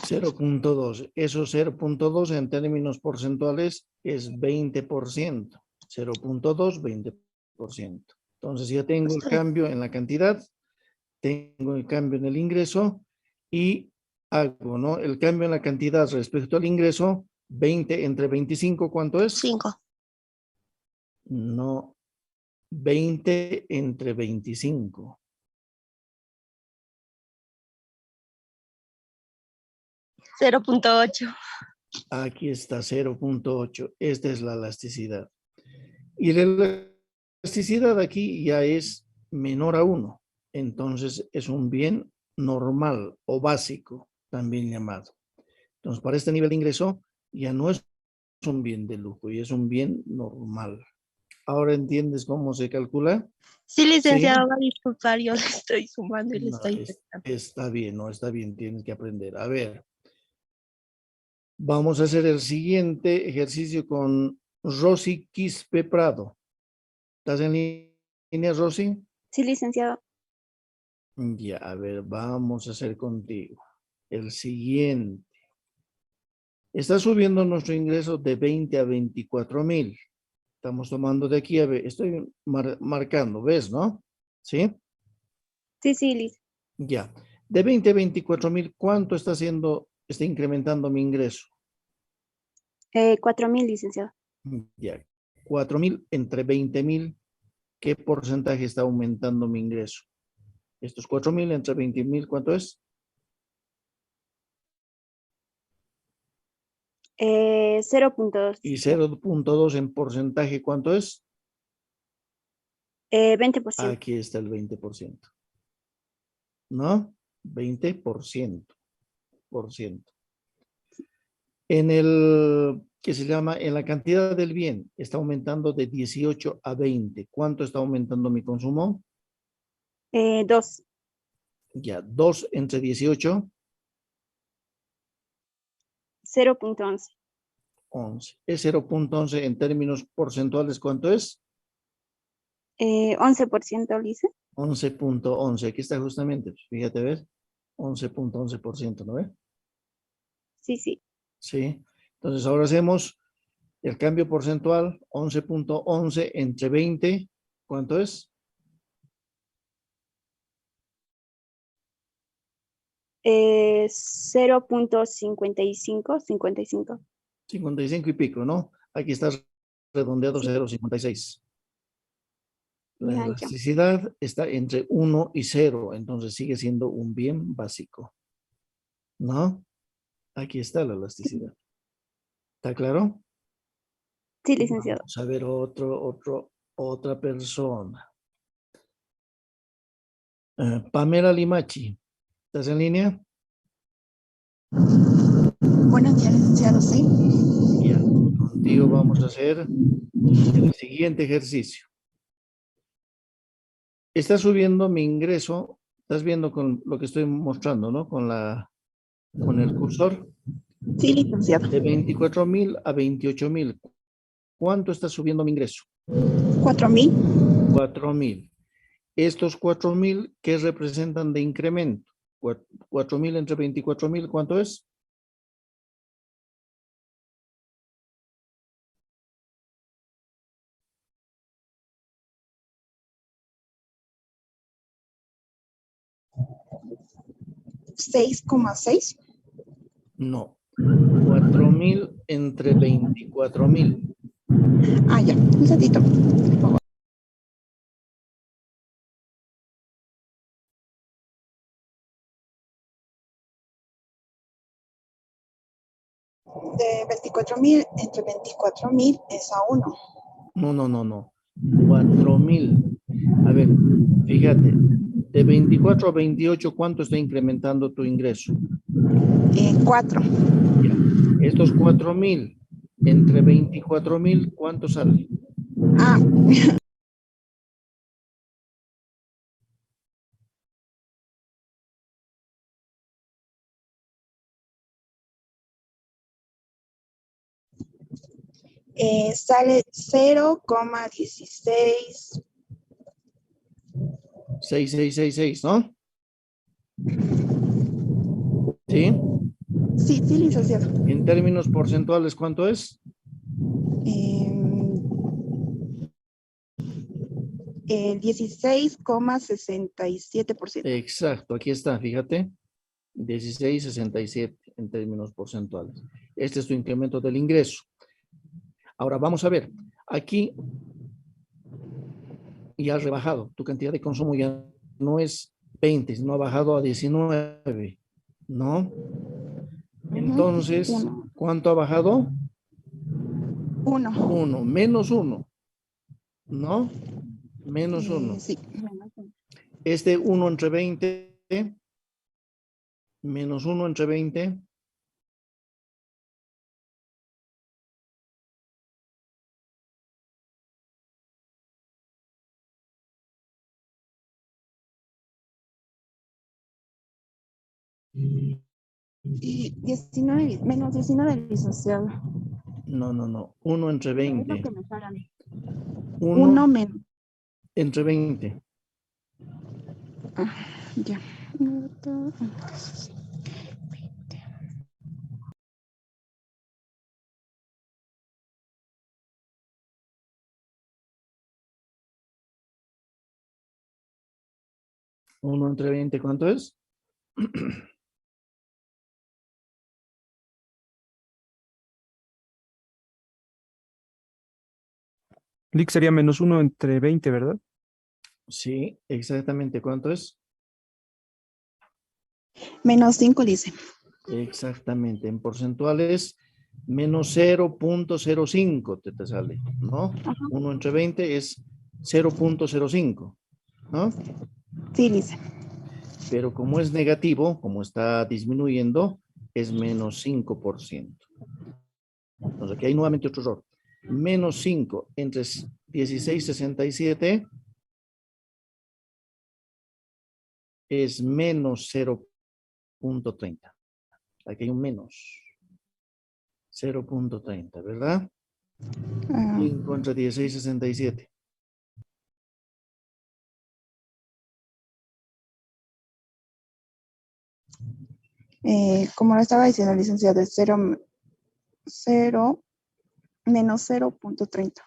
0.2. Eso 0.2 en términos porcentuales es 20%. 0.2, 20%. Entonces ya tengo el cambio en la cantidad, tengo el cambio en el ingreso y hago, ¿no? El cambio en la cantidad respecto al ingreso, 20 entre 25, ¿cuánto es? 5. No, 20 entre 25. 0.8. Aquí está 0.8. Esta es la elasticidad. Y la elasticidad aquí ya es menor a 1. Entonces es un bien normal o básico, también llamado. Entonces para este nivel de ingreso ya no es un bien de lujo y es un bien normal. ¿Ahora entiendes cómo se calcula? Sí, licenciado, va a disculpar, yo le estoy sumando y le No, estoy restando. está bien, no está bien, tienes que aprender. A ver, vamos a hacer el siguiente ejercicio con Rosy Quispe Prado. ¿Estás en línea, Rosy? Sí, licenciado. Ya, a ver, vamos a hacer contigo. El siguiente. Está subiendo nuestro ingreso de 20 a 24,000. Estamos tomando de aquí, a ver, estoy marcando, ¿ves, no? ¿Sí? Sí, sí, lic. Ya. De 20 a 24,000, ¿cuánto está incrementando mi ingreso? 4,000, licenciado. Ya. 4,000 entre 20,000, ¿qué porcentaje está aumentando mi ingreso? Estos 4,000 entre 20,000, ¿cuánto es? 0.2. Y 0.2 en porcentaje, ¿cuánto es? 20%. Aquí está el 20%. ¿No? 20%. En el que se llama, en la cantidad del bien, está aumentando de 18 a 20. ¿Cuánto está aumentando mi consumo? 2. Ya, 2 entre 18, 0.11. 11. Es 0.11 en términos porcentuales, ¿cuánto es? 11%, lice. 11.11. Aquí está justamente, fíjate, ¿ves? 11.11%, ¿no ves? Sí, sí. Sí. Entonces ahora hacemos el cambio porcentual, 11.11 entre 20, ¿cuánto es? 0.55, 55. 55 y pico, ¿no? Aquí está redondeado Sí. 0.56. La Ya, ya. elasticidad está entre 1 y 0, entonces sigue siendo un bien básico, ¿no? Aquí está la elasticidad. ¿Está claro? Sí, licenciado. Vamos a ver otra persona. Pamela Limachi, ¿estás en línea? Buenos días, licenciado, sí. Ya, contigo vamos a hacer el siguiente ejercicio. Está subiendo mi ingreso, estás viendo con lo que estoy mostrando, ¿no? Con el cursor, Sí, licenciado. de 24,000 a 28,000. ¿Cuánto está subiendo mi ingreso? 4,000. 4,000. Estos 4,000, ¿qué representan de incremento? 4,000 entre 24,000, ¿cuánto es? ¿6,6? No. 4,000 entre 24,000. Ah, ya, un ratito. De 24,000 entre 24,000 es a 1. No. 4,000. A ver, fíjate, de 24 a 28, ¿cuánto está incrementando tu ingreso? 4. Ya. Estos 4,000 entre 24,000, ¿cuánto sale? Ah, sale 0,16. 6,666, ¿no? ¿Sí? Sí, sí, licenciado. En términos porcentuales, ¿cuánto es? El 16,67%. Exacto, aquí está, fíjate. 16,67 en términos porcentuales. Este es tu incremento del ingreso. Ahora vamos a ver, aquí ya has rebajado, tu cantidad de consumo ya no es 20, sino ha bajado a 19, ¿no? Entonces, Uno. ¿cuánto ha bajado? 1. 1, menos 1, ¿no? Menos 1. Sí. Este 1 entre 20, menos 1 entre 20, Y 19, menos 19, licenciado. no, 1 entre Es lo 20, que me pagan. 1 1 menos. entre 20. Ya. 1 entre 20, ¿cuánto es? Lick sería menos 1 entre 20, ¿verdad? Sí, exactamente, ¿cuánto es? Menos 5, dice. Exactamente, en porcentuales, menos 0,05 te sale, ¿no? 1 entre 20 es 0,05, ¿no? Sí, dice. Pero como es negativo, como está disminuyendo, es menos 5%. Entonces aquí hay nuevamente otro error. Menos 5 entre 16,67 es menos 0,30. Aquí hay un menos 0,30, ¿verdad? 5 entre 16,67. Como lo estaba diciendo, licenciado, es 0, menos 0,30.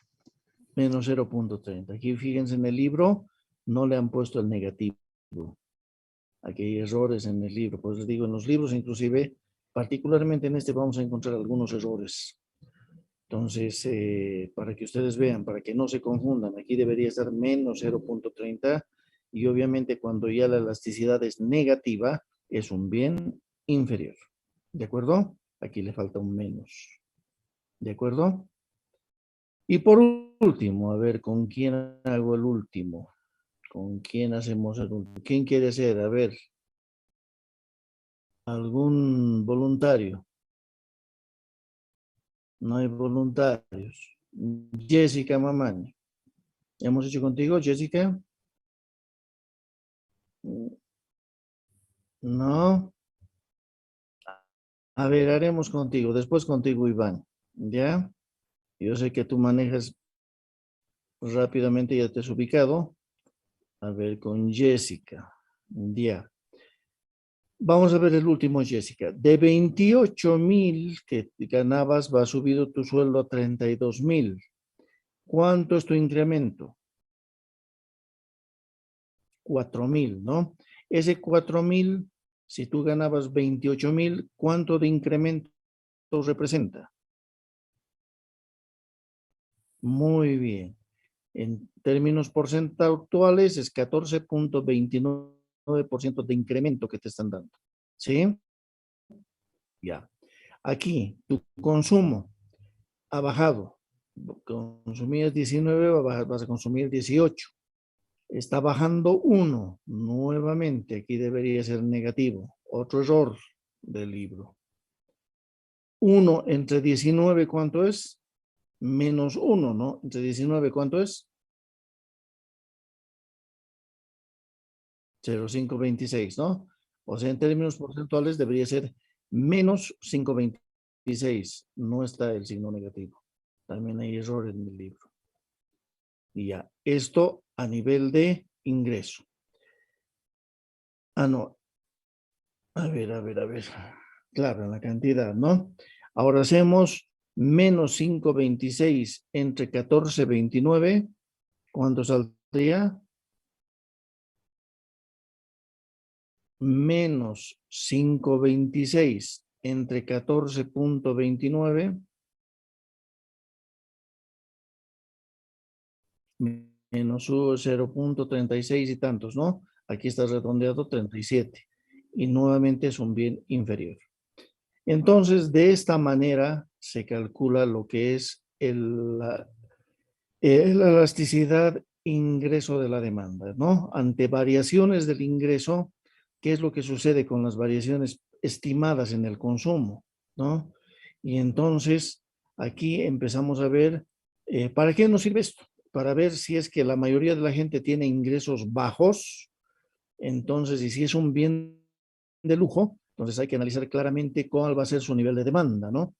Menos 0,30. Aquí fíjense en el libro, no le han puesto el negativo. Aquí hay errores en el libro. Pues les digo, en los libros inclusive, particularmente en este vamos a encontrar algunos errores. Entonces, para que ustedes vean, para que no se confundan, aquí debería estar menos 0,30 y obviamente cuando ya la elasticidad es negativa, es un bien inferior. ¿De acuerdo? Aquí le falta un menos. ¿De acuerdo? Y por último, a ver, ¿con quién hago el último? ¿Con quién hacemos el último? ¿Quién quiere ser? A ver, ¿algún voluntario? No hay voluntarios. Jessica Mamani. ¿Ya hemos hecho contigo, Jessica? No. A ver, haremos contigo. Después contigo, Iván. ¿Ya? Yo sé que tú manejas rápidamente, ya te has ubicado. A ver, con Jessica. Ya. Vamos a ver el último, Jessica. De 28,000 que ganabas, va subido tu sueldo a 32,000. ¿Cuánto es tu incremento? 4,000, ¿no? Ese 4,000, si tú ganabas 28,000, ¿cuánto de incremento representa? Muy bien. En términos porcentuales es 14,29% de incremento que te están dando. ¿Sí? Ya. Aquí, tu consumo ha bajado. Consumías 19, vas a consumir 18. Está bajando 1. Nuevamente, aquí debería ser negativo. Otro error del libro. 1 entre 19, ¿cuánto es? Menos 1, ¿no? Entre 19, ¿cuánto es? 0,526, ¿no? O sea, en términos porcentuales debería ser menos 526. No está el signo negativo. También hay errores en el libro. Y ya, esto a nivel de ingreso. Ah, no. A ver. Claro, en la cantidad, ¿no? Ahora hacemos menos 5,26 entre 14,29. ¿Cuánto saldría? Menos 5,26 entre 14,29 menos 0,36 y tantos, ¿no? Aquí está redondeado 37 y nuevamente es un bien inferior. Entonces, de esta manera se calcula lo que es la elasticidad ingreso de la demanda, ¿no? Ante variaciones del ingreso, ¿qué es lo que sucede con las variaciones estimadas en el consumo, ¿no? Y entonces, aquí empezamos a ver, ¿para qué nos sirve esto? Para ver si es que la mayoría de la gente tiene ingresos bajos, entonces, y si es un bien de lujo, entonces hay que analizar claramente cuál va a ser su nivel de demanda, ¿no?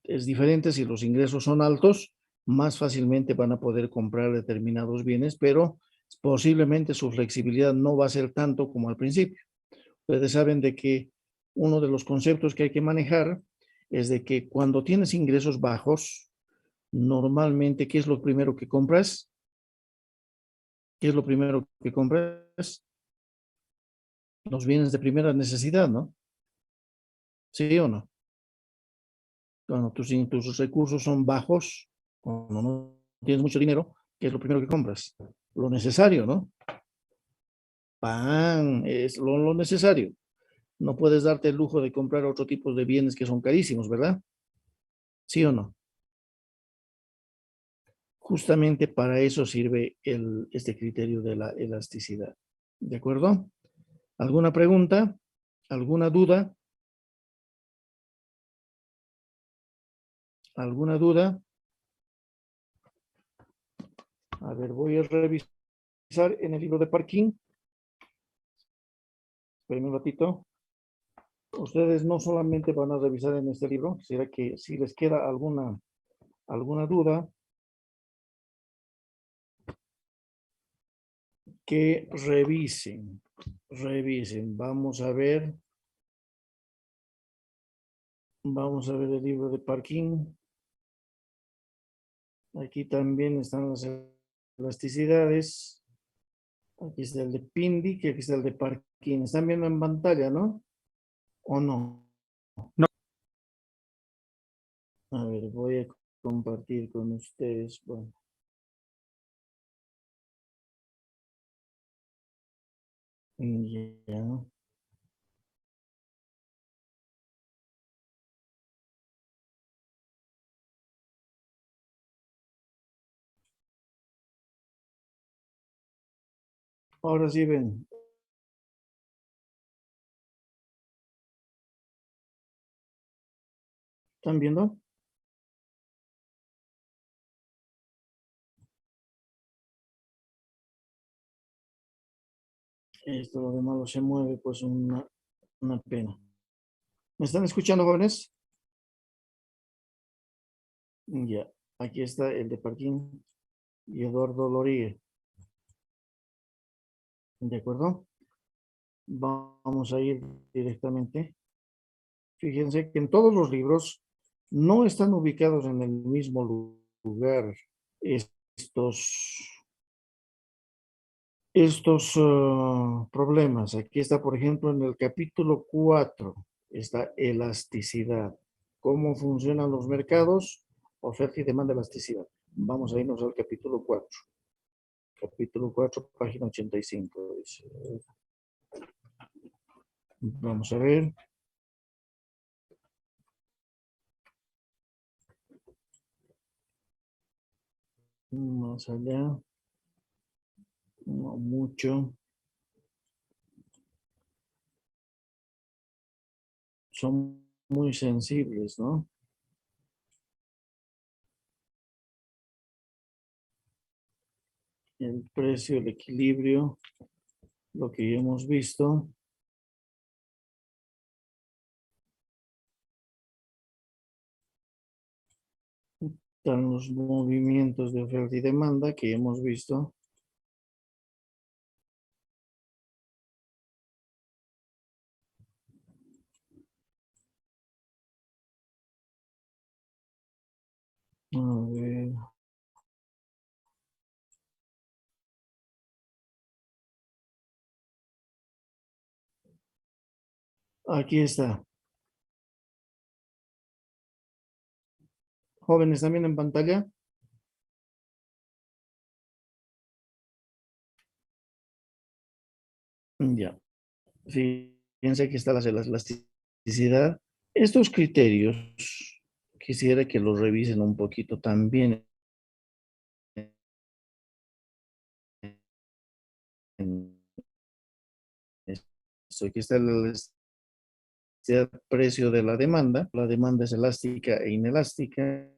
Es diferente si los ingresos son altos, más fácilmente van a poder comprar determinados bienes, pero posiblemente su flexibilidad no va a ser tanto como al principio. Ustedes saben de que uno de los conceptos que hay que manejar es de que cuando tienes ingresos bajos, normalmente, ¿qué es lo primero que compras? ¿Qué es lo primero que compras? Los bienes de primera necesidad, ¿no? ¿Sí o no? Cuando tus recursos son bajos, cuando no tienes mucho dinero, ¿qué es lo primero que compras? Lo necesario, ¿no? Pan es lo necesario. No puedes darte el lujo de comprar otro tipo de bienes que son carísimos, ¿verdad? ¿Sí o no? Justamente para eso sirve este criterio de la elasticidad. ¿De acuerdo? ¿Alguna pregunta? ¿Alguna duda? ¿Alguna duda? A ver, voy a revisar en el libro de parking. Espérenme un ratito. Ustedes no solamente van a revisar en este libro, será que si les queda alguna duda, que revisen. Vamos a ver el libro de parking. Aquí también están las elasticidades. Aquí está el de Pindy, que aquí está el de parking. ¿Están viendo en pantalla, no? ¿O no? No. A ver, voy a compartir con ustedes. Bueno. Ya. Ahora sí ven. ¿Están viendo? Esto lo de malo se mueve, pues una pena. ¿Me están escuchando, jóvenes? Ya, aquí está el de parking y Eduardo Lorie. ¿De acuerdo? Vamos a ir directamente. Fíjense que en todos los libros no están ubicados en el mismo lugar estos problemas. Aquí está, por ejemplo, en el capítulo 4, está elasticidad. ¿Cómo funcionan los mercados? Oferta y demanda, elasticidad. Vamos a irnos al capítulo 4. Capítulo 4, página 85. Dice. Vamos a ver. Más allá. No mucho. Son muy sensibles, ¿no? El precio, el equilibrio, lo que ya hemos visto. Están los movimientos de oferta y demanda que hemos visto. Aquí está. Jóvenes también en pantalla. Ya. Fíjense que está la elasticidad. Estos criterios quisiera que los revisen un poquito también. En esto. Aquí está la elasticidad precio de la demanda. La demanda es elástica e inelástica.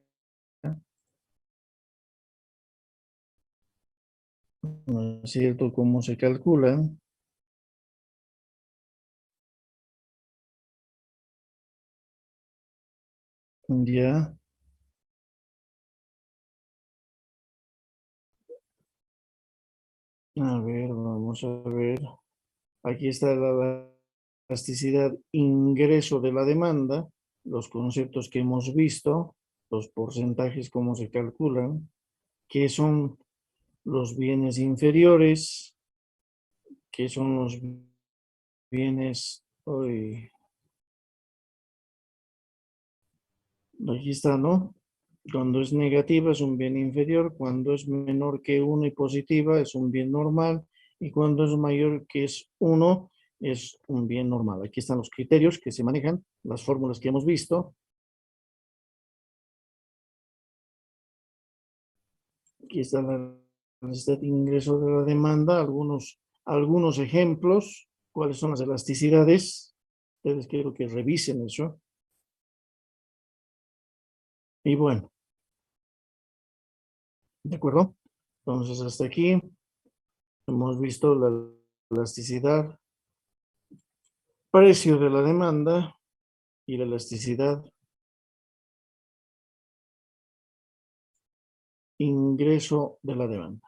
¿No es cierto? ¿Cómo se calcula? Ya. A ver, vamos a ver. Aquí está la elasticidad ingreso de la demanda, los conceptos que hemos visto, los porcentajes, cómo se calculan, qué son los bienes inferiores, qué son los bienes, uy, aquí está, ¿no? Cuando es negativa es un bien inferior, cuando es menor que 1 y positiva es un bien normal, y cuando es mayor que es 1 es un bien normal. Aquí están los criterios que se manejan, las fórmulas que hemos visto. Aquí está la necesidad de ingreso de la demanda, algunos ejemplos, cuáles son las elasticidades. Ustedes quiero que revisen eso. Y bueno, ¿de acuerdo? Entonces, hasta aquí hemos visto la elasticidad, precio de la demanda y la elasticidad, ingreso de la demanda.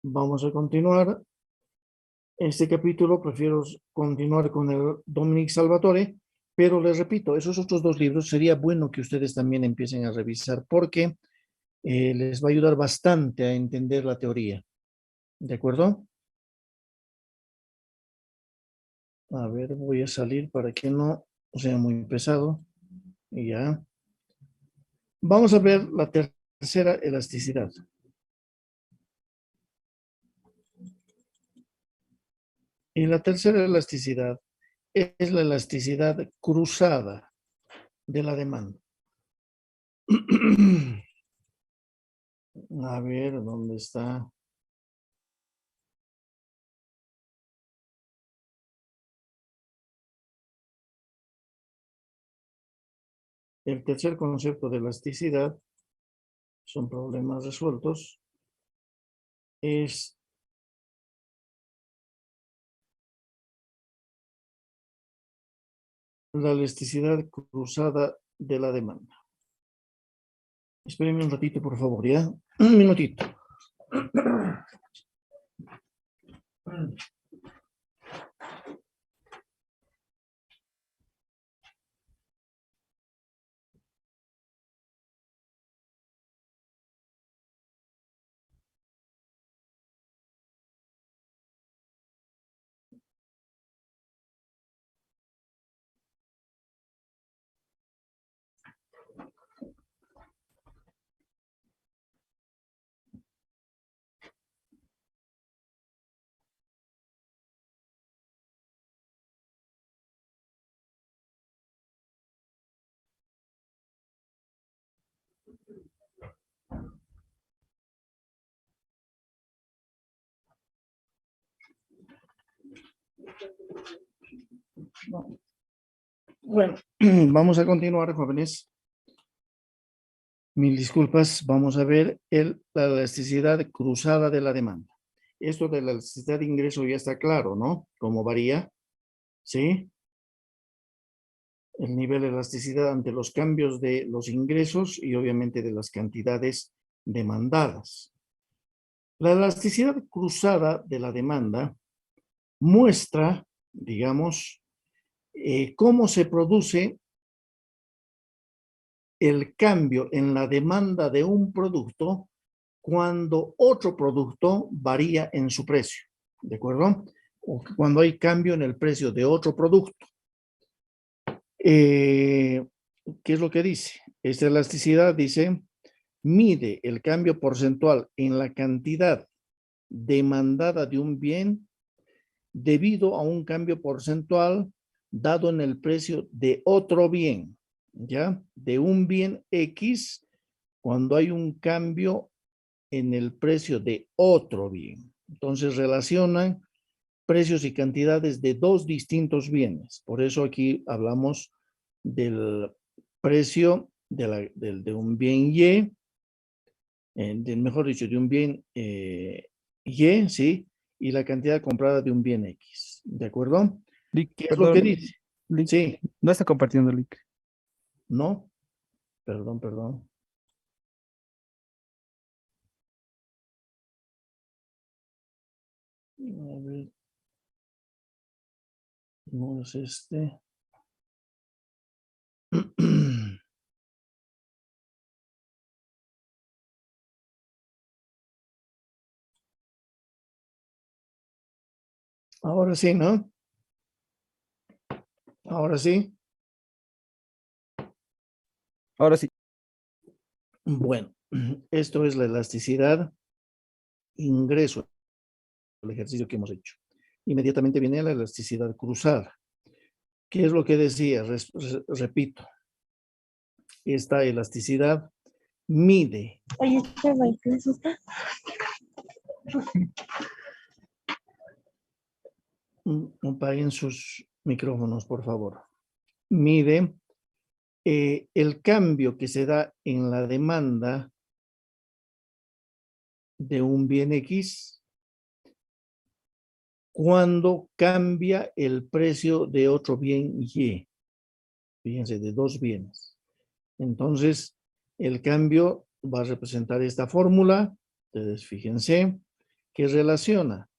Vamos a continuar. Este capítulo prefiero continuar con el Dominic Salvatore, pero les repito, esos otros dos libros sería bueno que ustedes también empiecen a revisar porque les va a ayudar bastante a entender la teoría. ¿De acuerdo? A ver, voy a salir para que no sea muy pesado. Y ya. Vamos a ver la tercera elasticidad. Y la tercera elasticidad es la elasticidad cruzada de la demanda. A ver, ¿dónde está? El tercer concepto de elasticidad, son problemas resueltos, es la elasticidad cruzada de la demanda. Espérenme un ratito, por favor, ¿ya? Un minutito. Bueno, vamos a continuar, jóvenes. Mil disculpas, vamos a ver la elasticidad cruzada de la demanda. Esto de la elasticidad de ingreso ya está claro, ¿no? Cómo varía, ¿sí? El nivel de elasticidad ante los cambios de los ingresos y obviamente de las cantidades demandadas. La elasticidad cruzada de la demanda muestra, digamos, cómo se produce el cambio en la demanda de un producto cuando otro producto varía en su precio, ¿de acuerdo? O cuando hay cambio en el precio de otro producto. ¿Qué es lo que dice? Esta elasticidad dice, mide el cambio porcentual en la cantidad demandada de un bien debido a un cambio porcentual dado en el precio de otro bien, ¿ya? De un bien X cuando hay un cambio en el precio de otro bien. Entonces relacionan precios y cantidades de dos distintos bienes. Por eso aquí hablamos del precio de un bien Y, mejor dicho, de un bien Y, ¿sí? Y la cantidad comprada de un bien X. ¿De acuerdo? Lick, ¿Qué es lo que perdón, dice? Lick, Sí, no está compartiendo Lick. ¿no? Perdón, perdón. A ver. No es este. Ahora sí, ¿no? Ahora sí. Ahora sí. Bueno, esto es la elasticidad ingreso, el ejercicio que hemos hecho. Inmediatamente viene la elasticidad cruzada. ¿Qué es lo que decía? Repito, esta elasticidad mide. Oye, Chava, ¿y qué es esto? Apaguen sus micrófonos, por favor. Mide el cambio que se da en la demanda de un bien X cuando cambia el precio de otro bien Y. Fíjense, de dos bienes. Entonces, el cambio va a representar esta fórmula. Ustedes fíjense que relaciona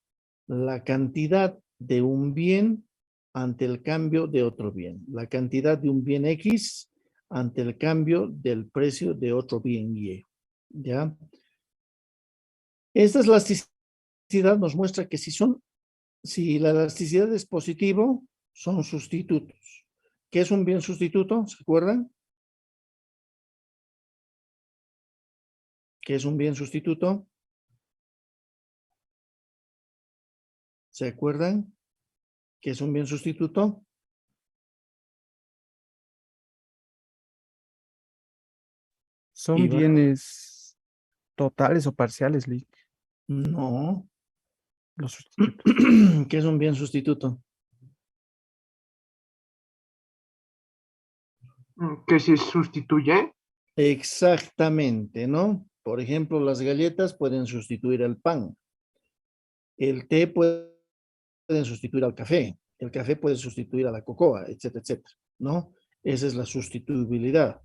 la cantidad de un bien ante el cambio de otro bien. La cantidad de un bien X ante el cambio del precio de otro bien Y. ¿Ya? Esta elasticidad nos muestra que si la elasticidad es positivo, son sustitutos. ¿Qué es un bien sustituto? ¿Se acuerdan? ¿Qué es un bien sustituto? ¿Se acuerdan? ¿Qué es un bien sustituto? Son Iván, bienes totales o parciales, Lick, no. los sustitutos. ¿Qué es un bien sustituto? Que se sustituye. Exactamente, ¿no? Por ejemplo, las galletas pueden sustituir al pan. El té puede sustituir al café. El café puede sustituir a la cocoa, etcétera, etcétera, ¿no? Esa es la sustituibilidad.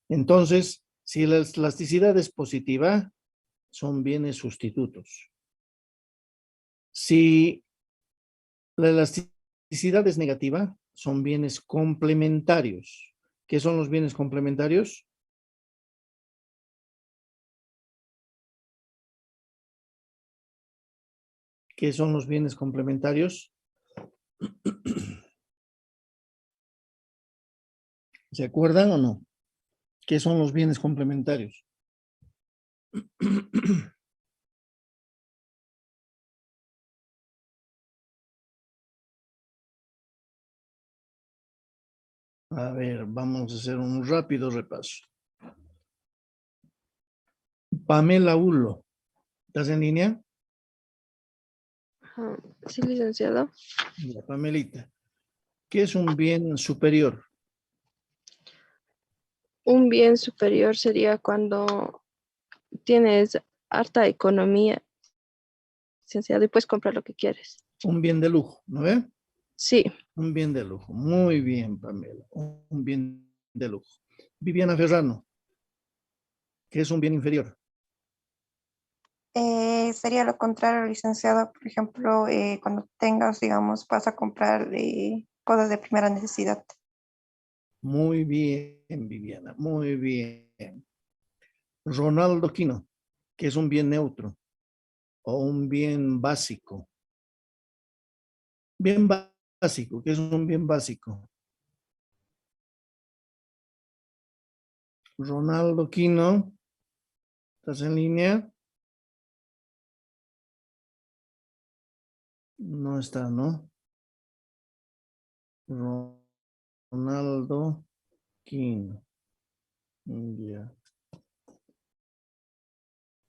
Entonces, si la elasticidad es positiva, son bienes sustitutos. Si la elasticidad es negativa, son bienes complementarios. ¿Qué son los bienes complementarios? ¿Qué son los bienes complementarios? ¿Se acuerdan o no? ¿Qué son los bienes complementarios? A ver, vamos a hacer un rápido repaso. Pamela Ulo, ¿estás en línea? Ajá. Sí, licenciado. La Pamelita. ¿Qué es un bien superior? Un bien superior sería cuando tienes harta economía, licenciado, y puedes comprar lo que quieres. Un bien de lujo, ¿no ve? Sí, Un bien de lujo. Muy bien, Pamela. Un bien de lujo. Viviana Ferrano. ¿Qué es un bien inferior? Sería lo contrario, licenciado. Por ejemplo, cuando tengas, digamos, vas a comprar cosas de primera necesidad. Muy bien, Viviana. Muy bien. Ronaldo Quino. ¿Qué es un bien neutro? O un bien básico. Bien básico. ¿Qué es un bien básico? Ronaldo Quino, ¿estás en línea? No está, ¿no? Ronaldo Quino. Ya.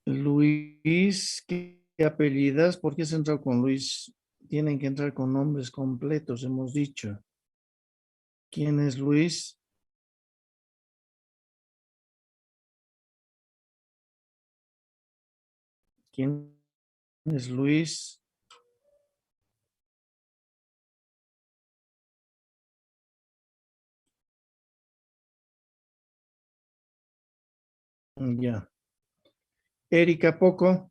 Luis, ¿qué apellidas? ¿Por qué has entrado con Luis? Tienen que entrar con nombres completos, hemos dicho. ¿Quién es Luis? ¿Quién es Luis? Ya. Erika Poco.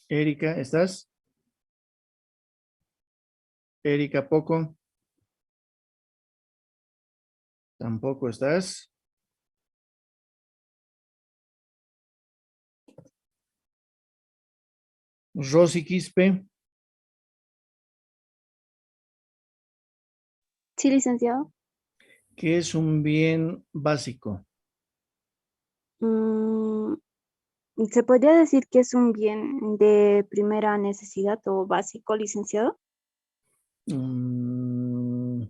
Erika, ¿estás? Erika Poco. Tampoco estás. Rosy Quispe. Sí, licenciado. ¿Qué es un bien básico? Mm, ¿Se podría decir que es un bien de primera necesidad o básico, licenciado? Mm,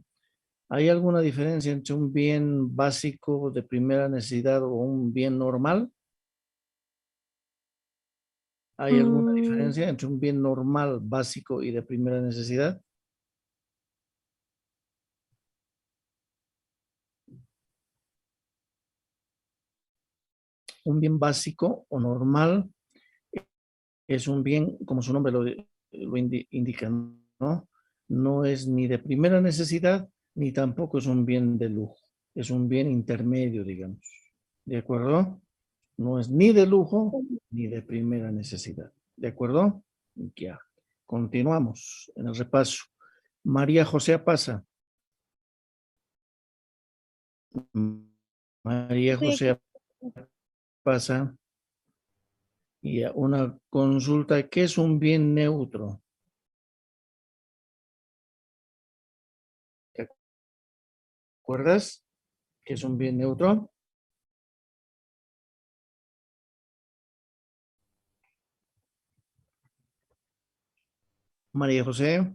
¿Hay alguna diferencia entre un bien básico de primera necesidad o un bien normal? ¿Hay alguna Mm, diferencia entre un bien normal, básico y de primera necesidad? Un bien básico o normal es un bien, como su nombre lo indica, ¿no? No es ni de primera necesidad, ni tampoco es un bien de lujo. Es un bien intermedio, digamos. ¿De acuerdo? No es ni de lujo ni de primera necesidad. ¿De acuerdo? Ya. Continuamos en el repaso. María José Pasa. María Estoy aquí. José Pasa. Y una consulta, ¿qué es un bien neutro? ¿Te acuerdas? ¿Qué es un bien neutro? María José.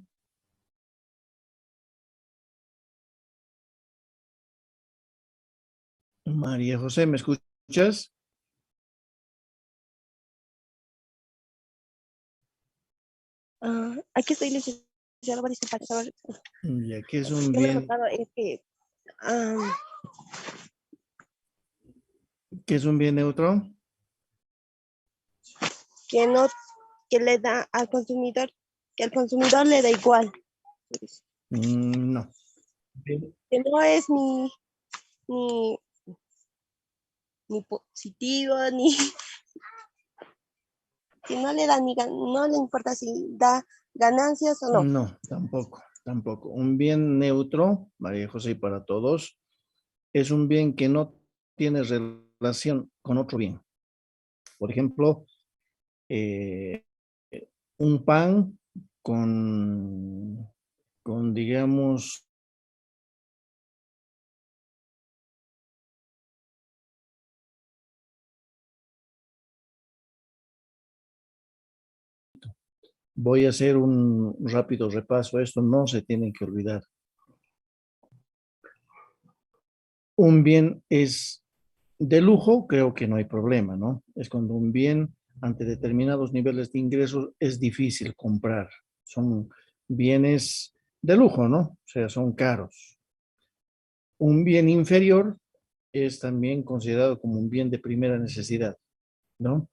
María José, ¿me escuchas? Aquí estoy licenciado, va a disculpar, Ya, ¿qué es un yo me he bien? notado es que, ah, ¿Qué es un bien neutro? que no, que le da al consumidor, que al consumidor le da igual, No. Bien- que no es ni, ni positivo, ni que no le da no le importa si da ganancias o no. No, tampoco, tampoco. Un bien neutro, María José, y para todos, es un bien que no tiene relación con otro bien. Por ejemplo, eh, un pan con, digamos, voy a hacer un rápido repaso. Esto no se tiene que olvidar. Un bien es de lujo, creo que no hay problema, ¿no? Es cuando un bien ante determinados niveles de ingresos es difícil comprar. Son bienes de lujo, ¿no? O sea, son caros. Un bien inferior es también considerado como un bien de primera necesidad, ¿no?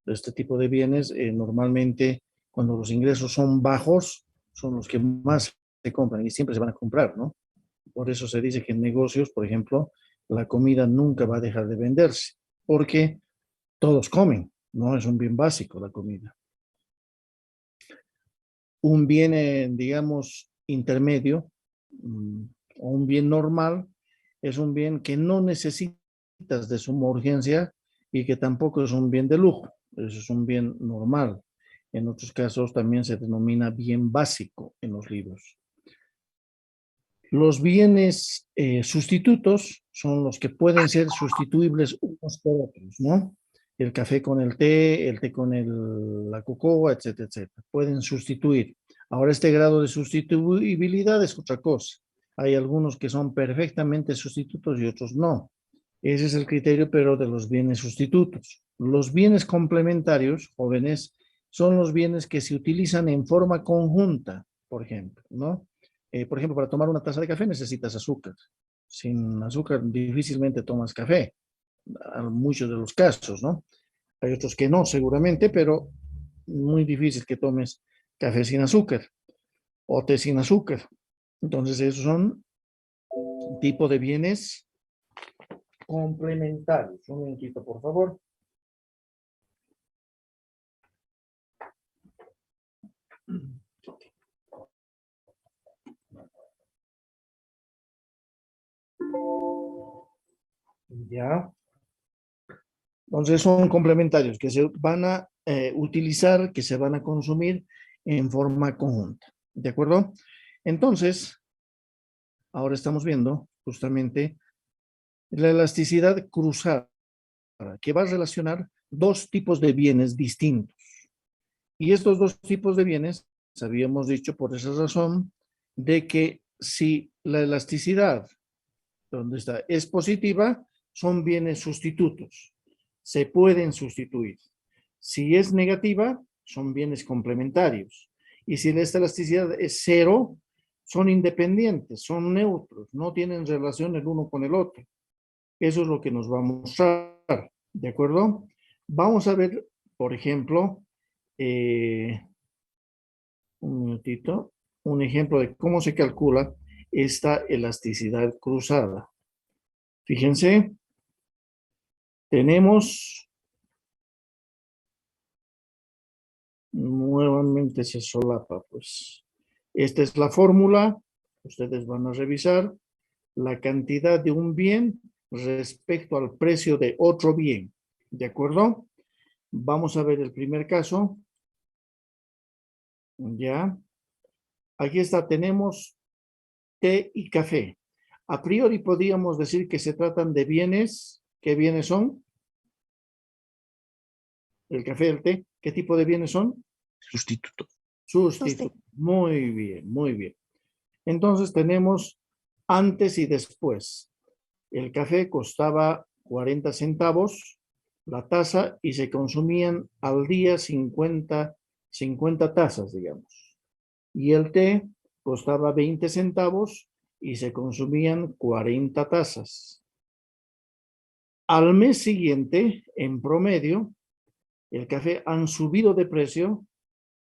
Este tipo de bienes normalmente cuando los ingresos son bajos son los que más se compran y siempre se van a comprar, ¿no? Por eso se dice que en negocios, por ejemplo, la comida nunca va a dejar de venderse, porque todos comen, no es un bien básico la comida. Un bien, digamos, intermedio o un bien normal es un bien que no necesitas de suma urgencia y que tampoco es un bien de lujo, eso es un bien normal. En otros casos también se denomina bien básico en los libros. Los bienes sustitutos son los que pueden ser sustituibles unos por otros, ¿no? El café con el té con la cocoa, etcétera, etcétera. Pueden sustituir. Ahora, este grado de sustituibilidad es otra cosa. Hay algunos que son perfectamente sustitutos y otros no. Ese es el criterio, pero de los bienes sustitutos. Los bienes complementarios, jóvenes, son los bienes que se utilizan en forma conjunta, por ejemplo, ¿no? Por ejemplo, para tomar una taza de café necesitas azúcar. Sin azúcar difícilmente tomas café, en muchos de los casos, ¿no? Hay otros que no, seguramente, pero muy difícil que tomes café sin azúcar o té sin azúcar. Entonces, esos son tipo de bienes complementarios. Un momentito, por favor. Ya. Entonces son complementarios que se van a utilizar, que se van a consumir en forma conjunta. ¿De acuerdo? Entonces, ahora estamos viendo justamente la elasticidad cruzada, que va a relacionar dos tipos de bienes distintos. Y estos dos tipos de bienes, habíamos dicho por esa razón, de que si la elasticidad, donde está, es positiva, son bienes sustitutos. Se pueden sustituir. Si es negativa, son bienes complementarios. Y si esta elasticidad es cero, son independientes, son neutros, no tienen relación el uno con el otro. Eso es lo que nos va a mostrar, ¿de acuerdo? Vamos a ver, por ejemplo, un minutito, un ejemplo de cómo se calcula esta elasticidad cruzada. Fíjense, tenemos, nuevamente se solapa, pues. Esta es la fórmula, ustedes van a revisar la cantidad de un bien respecto al precio de otro bien, ¿de acuerdo? Vamos a ver el primer caso. Ya. Aquí está, tenemos té y café. A priori podríamos decir que se tratan de bienes. ¿Qué bienes son? El café y el té. ¿Qué tipo de bienes son? Sustituto. Sustituto. Muy bien, muy bien. Entonces tenemos antes y después. El café costaba 40 centavos la taza y se consumían al día 50 tazas, digamos. Y el té costaba 20 centavos y se consumían 40 tazas. Al mes siguiente, en promedio, el café han subido de precio,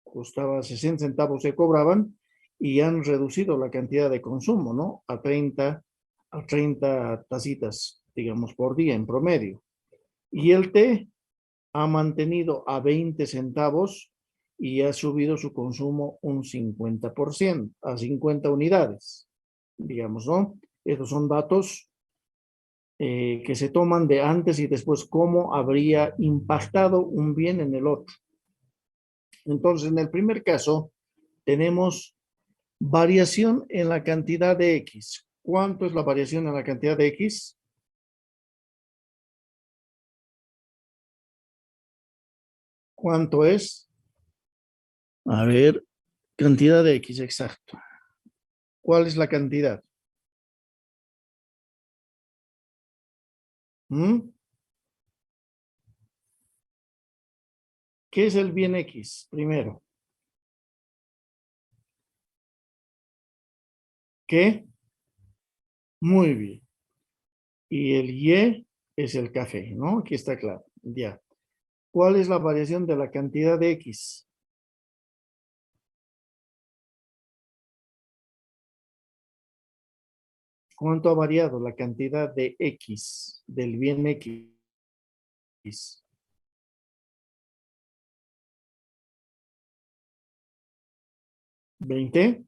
costaba 60 centavos se cobraban y han reducido la cantidad de consumo, ¿no? A 30 tacitas, digamos, por día en promedio. Y el té ha mantenido a 20 centavos y ha subido su consumo un 50%, a 50 unidades, digamos, ¿no? Estos son datos que se toman de antes y después, cómo habría impactado un bien en el otro. Entonces, en el primer caso, tenemos variación en la cantidad de X. ¿Cuánto es la variación en la cantidad de X? ¿Cuánto es? A ver, cantidad de X, exacto. ¿Cuál es la cantidad? ¿Qué es el bien X? Primero. ¿Qué? Muy bien. Y el Y es el café, ¿no? Aquí está claro. Ya. ¿Cuál es la variación de la cantidad de X? ¿Cuánto ha variado la cantidad de X, del bien X? ¿20?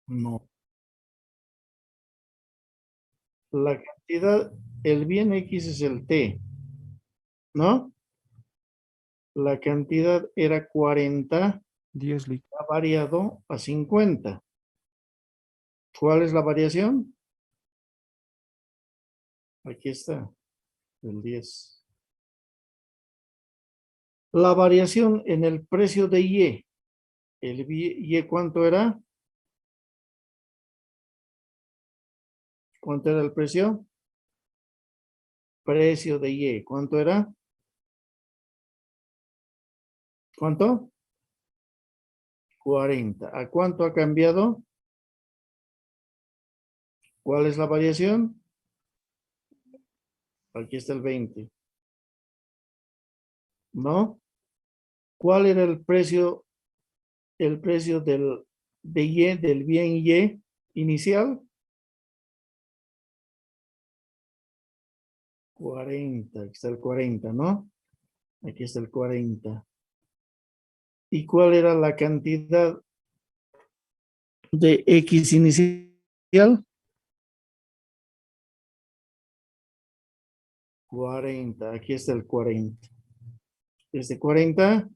No. La cantidad, el bien X es el T, ¿no? La cantidad era 40, 10 litros. ha variado a 50. ¿Cuál es la variación? Aquí está, el 10. La variación en el precio de Y. ¿El Y cuánto era? ¿Cuánto era el precio? Precio de Y. ¿Cuánto era? ¿Cuánto? 40. ¿A cuánto ha cambiado? ¿Cuál es la variación? Aquí está el 20. ¿No? ¿Cuál era el precio de Y, del bien Y inicial? 40. Aquí está el 40, ¿no? Aquí está el 40. ¿Y cuál era la cantidad de X inicial? 40. Aquí está el 40. Este 40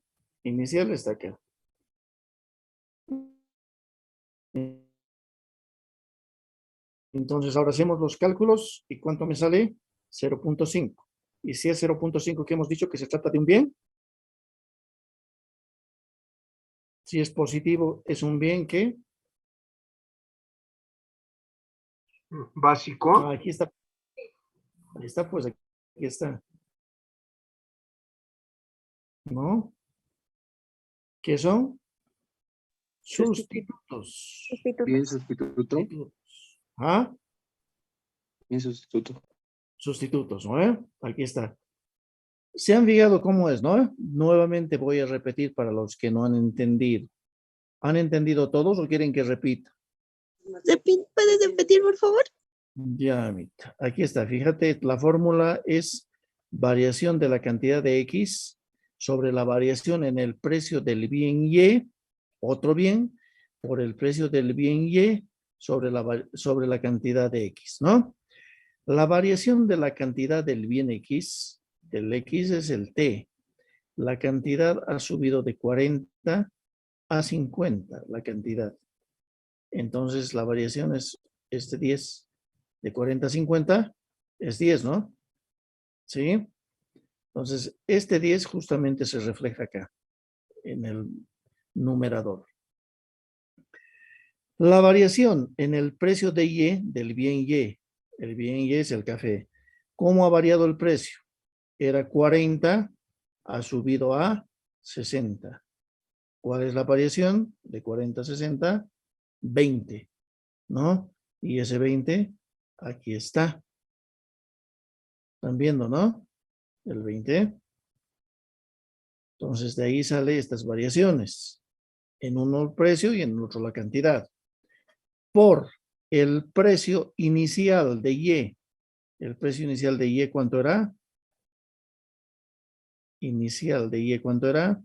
inicial está acá. Entonces ahora hacemos los cálculos y ¿cuánto me sale? 0.5. Y si es 0.5 que hemos dicho que se trata de un bien, si es positivo es un bien que Básico. aquí está. Ahí está, pues aquí está. ¿No? ¿Qué son? Sustitutos. Bien sustituto. Sustitutos. ¿Ah? Bien sustituto. Sustitutos, ¿no? Aquí está. Se han fijado cómo es, ¿no? Nuevamente voy a repetir para los que no han entendido. ¿Han entendido todos o quieren que repita? ¿Puedes repetir, por favor? Ya, amita. Aquí está. Fíjate, la fórmula es variación de la cantidad de X sobre la variación en el precio del bien Y, otro bien, por el precio del bien Y sobre la cantidad de X, ¿no? La variación de la cantidad del bien X, del X es el T. La cantidad ha subido de 40 a 50, la cantidad. Entonces, la variación es este 10. De 40 a 50 es 10, ¿no? ¿Sí? Entonces, este 10 justamente se refleja acá, en el numerador. La variación en el precio de Y, del bien Y, el bien Y es el café. ¿Cómo ha variado el precio? Era 40, ha subido a 60. ¿Cuál es la variación? De 40 a 60, 20, ¿no? Y ese 20, aquí está. ¿Están viendo, no? El 20. Entonces, de ahí sale estas variaciones. En uno el precio y en otro la cantidad. Por el precio inicial de Y. El precio inicial de Y, ¿cuánto era? Inicial de Y, ¿cuánto era?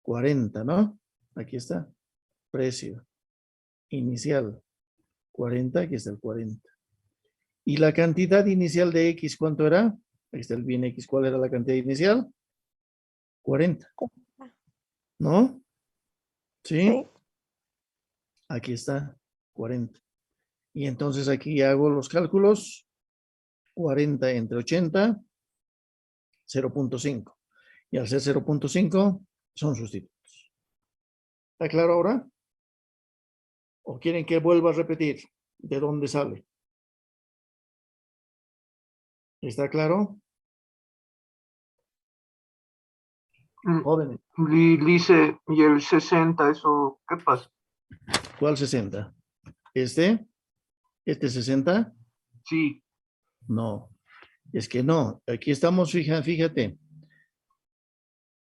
40, ¿no? Aquí está. Precio inicial 40, aquí está el 40. ¿Y la cantidad inicial de X cuánto era? Aquí está el bien X. ¿Cuál era la cantidad inicial? 40. ¿No? ¿Sí? Sí. Aquí está, 40. Y entonces aquí hago los cálculos. 40 entre 80, 0.5. Y al ser 0.5, son sustitutos. ¿Está claro ahora? ¿O quieren que vuelva a repetir de dónde sale? ¿Está claro? Jóvenes, Lice, y el 60, ¿eso qué pasa? ¿cuál 60? ¿Este? ¿Este 60? Sí, No, es que no. Aquí estamos, fíjate.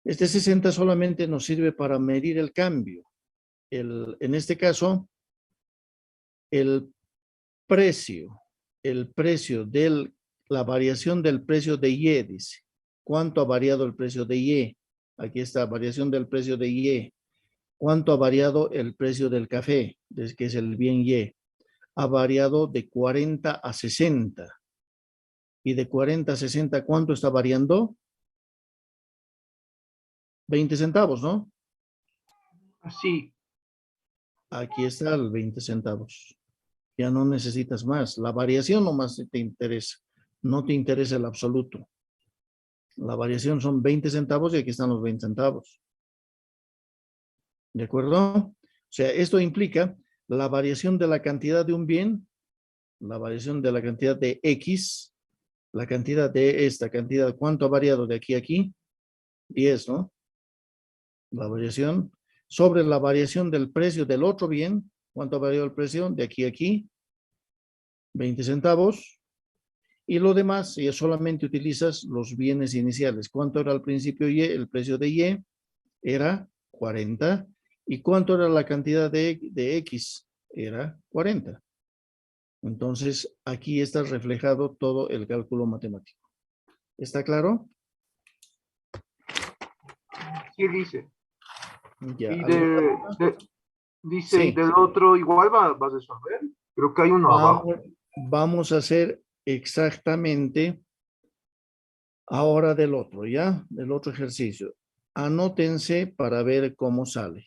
Este 60 solamente nos sirve para medir el cambio. En este caso, el precio de la variación del precio de Y, dice. ¿Cuánto ha variado el precio de Y? Aquí está, variación del precio de Y. ¿Cuánto ha variado el precio del café? Que es el bien Y. Ha variado de 40 a 60. Y de 40 a 60, ¿cuánto está variando? 20 centavos, ¿no? sí. Aquí está el 20 centavos. Ya no necesitas más. La variación nomás te interesa. No te interesa el absoluto. La variación son 20 centavos y aquí están los 20 centavos. ¿De acuerdo? O sea, esto implica la variación de la cantidad de un bien, la variación de la cantidad de X, la cantidad de esta cantidad. ¿Cuánto ha variado de aquí a aquí? 10, ¿no? La variación sobre la variación del precio del otro bien. ¿Cuánto ha variado el precio de aquí a aquí? 20 centavos. Y lo demás, si solamente utilizas los bienes iniciales. ¿Cuánto era al principio Y? El precio de Y era 40. ¿Y cuánto era la cantidad de X? Era 40. Entonces, aquí está reflejado todo el cálculo matemático. ¿Está claro? ¿Qué dice? Ya. Y dice, y Sí. del otro igual va a resolver. Creo que hay uno abajo. Vamos a hacer exactamente ahora del otro, ¿ya? Del otro ejercicio. Anótense para ver cómo sale.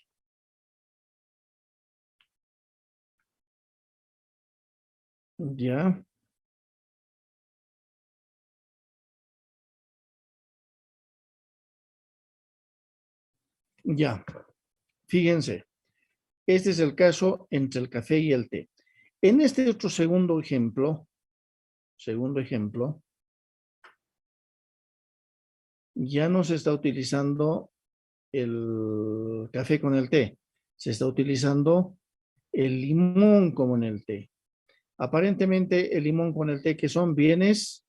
¿Ya? Ya. Fíjense. Este es el caso entre el café y el té. En este otro segundo ejemplo, ya no se está utilizando el café con el té. Se está utilizando el limón como en el té. Aparentemente el limón con el té, que son bienes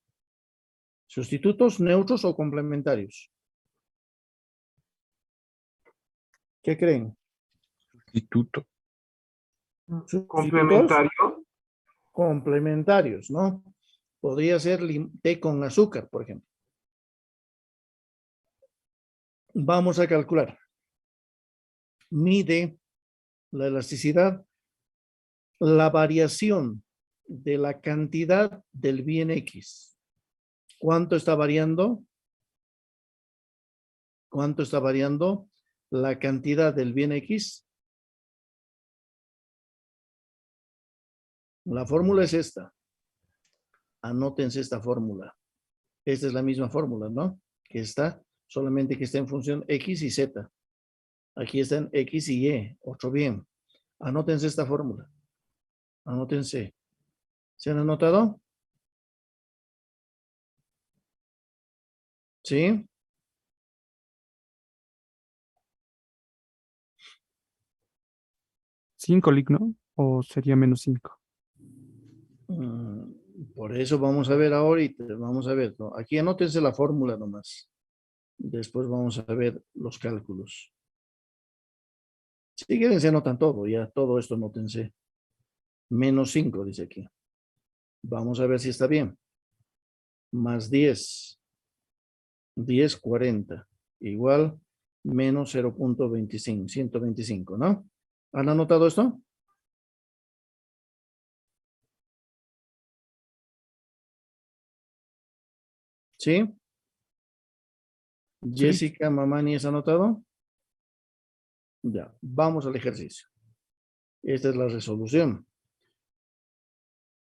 sustitutos, neutros o complementarios. ¿Qué creen? Sustituto. ¿Sustitutos? Complementario. Complementarios, ¿no? Podría ser té con azúcar, por ejemplo. Vamos a calcular. Mide la elasticidad, la variación de la cantidad del bien X. ¿Cuánto está variando? ¿Cuánto está variando la cantidad del bien X? La fórmula es esta. Anótense esta fórmula. Esta es la misma fórmula, ¿no? Que está, solamente que está en función X y Z. Aquí están X y Y, otro bien. Anótense esta fórmula. Anótense. ¿Se han anotado? ¿Sí? ¿5, Lick, no? ¿O sería menos 5? Por eso vamos a ver ahorita. Vamos a ver, ¿no? Aquí anótense la fórmula nomás. Después vamos a ver los cálculos. Si quieren, se anotan todo. Ya todo esto anótense. Menos 5, dice aquí. Vamos a ver si está bien. Más 10. 10, 40. Igual menos 0.25. 125, ¿no? ¿Han anotado esto? ¿Sí? Jessica, Mamani, ¿has anotado? Ya, vamos al ejercicio. Esta es la resolución.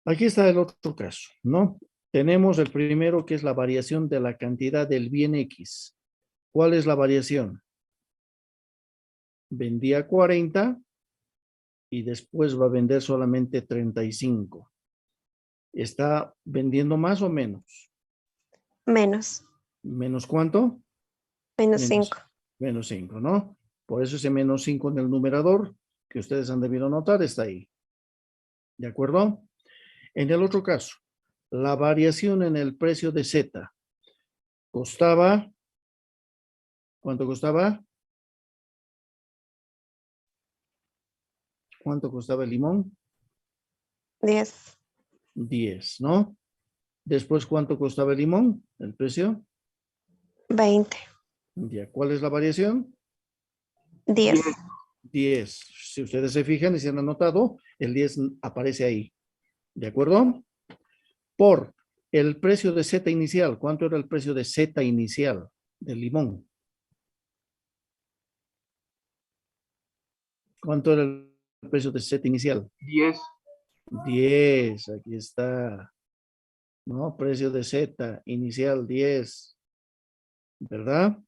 Aquí está el otro caso, ¿no? Tenemos el primero que es la variación de la cantidad del bien X. ¿Cuál es la variación? Vendía 40 y después va a vender solamente 35. ¿Está vendiendo más o menos? Menos. ¿Menos cuánto? Menos 5. Menos 5, ¿no? Por eso ese menos 5 en el numerador que ustedes han debido notar está ahí. ¿De acuerdo? En el otro caso, la variación en el precio de Z costaba, ¿cuánto costaba? ¿Cuánto costaba el limón? 10. 10, ¿no? Después, ¿cuánto costaba el limón? ¿El precio? 20. Ya, ¿cuál es la variación? 10. 10. Si ustedes se fijan y se han anotado, el 10 aparece ahí. ¿De acuerdo? Por el precio de Z inicial. ¿Cuánto era el precio de Z inicial del limón? ¿Cuánto era el precio de Z inicial? 10. 10, aquí está. ¿No? Precio de Z, inicial 10, ¿verdad?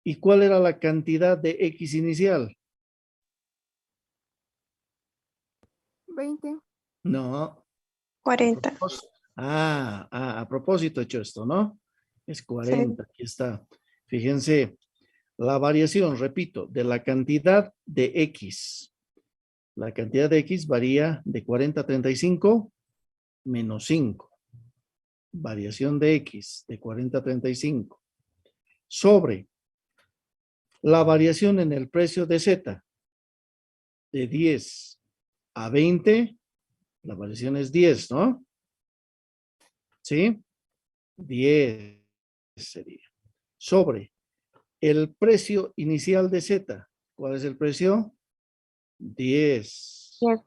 ¿Y cuál era la cantidad de X inicial? 20. No. 40. A propósito he hecho esto, ¿no? Es 40, aquí está. Fíjense, la variación, repito, de la cantidad de X. La cantidad de X varía de 40 a 35 menos 5. Variación de X de 40 a 35. Sobre la variación en el precio de Z de 10 a 20, la variación es 10, ¿no? ¿Sí? 10 sería. Sobre el precio inicial de Z, ¿cuál es el precio? 10. 10.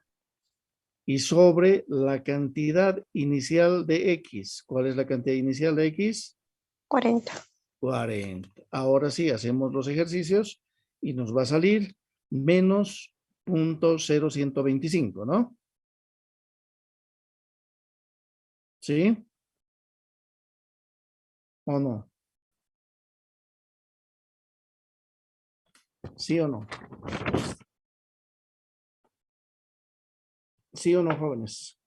Y sobre la cantidad inicial de X, ¿cuál es la cantidad inicial de X? 40. 40. Ahora sí, hacemos los ejercicios y nos va a salir menos 0.0125, ¿no? ¿Sí? ¿O no? ¿Sí o no? ¿Sí o no, jóvenes?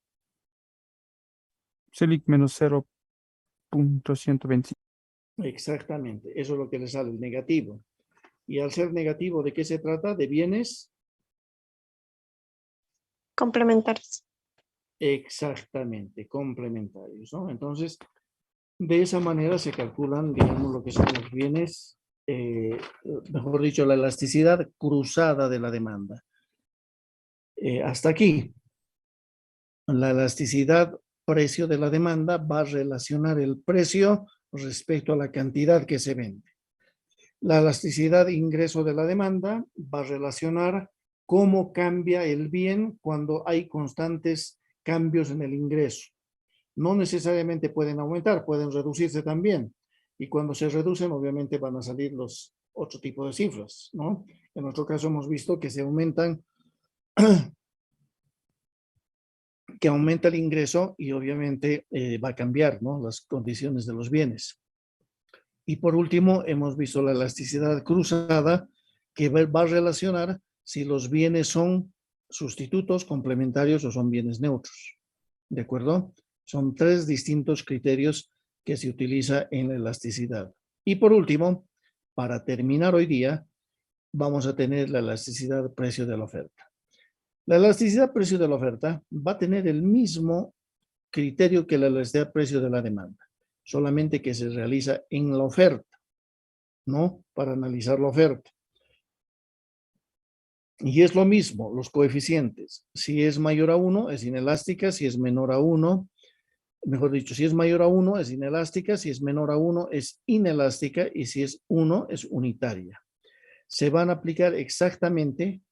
Selic menos 0.125. Exactamente, eso es lo que le sale, el negativo. Y al ser negativo, ¿de qué se trata? De bienes. Complementarios. Exactamente, complementarios, ¿no? Entonces, de esa manera se calculan, digamos, lo que son los bienes, mejor dicho, la elasticidad cruzada de la demanda. Hasta aquí, la elasticidad precio de la demanda va a relacionar el precio respecto a la cantidad que se vende. La elasticidad ingreso de la demanda va a relacionar cómo cambia el bien cuando hay constantes cambios en el ingreso. No necesariamente pueden aumentar, pueden reducirse también. Y cuando se reducen, obviamente van a salir los otro tipo de cifras, ¿no? En nuestro caso hemos visto que se aumentan, que aumenta el ingreso y obviamente va a cambiar, ¿no? Las condiciones de los bienes. Y por último, hemos visto la elasticidad cruzada, que va a relacionar si los bienes son sustitutos, complementarios o son bienes neutros. ¿De acuerdo? Son tres distintos criterios que se utiliza en la elasticidad. Y por último, para terminar hoy día, vamos a tener la elasticidad precio de la oferta. La elasticidad precio de la oferta va a tener el mismo criterio que la elasticidad precio de la demanda, solamente que se realiza en la oferta, ¿no? Para analizar la oferta. Y es lo mismo, los coeficientes. Si es mayor a 1, es inelástica. Si es menor a 1, mejor dicho, si es mayor a 1, es inelástica. Si es menor a 1, es inelástica. Y si es 1, es unitaria. Se van a aplicar exactamente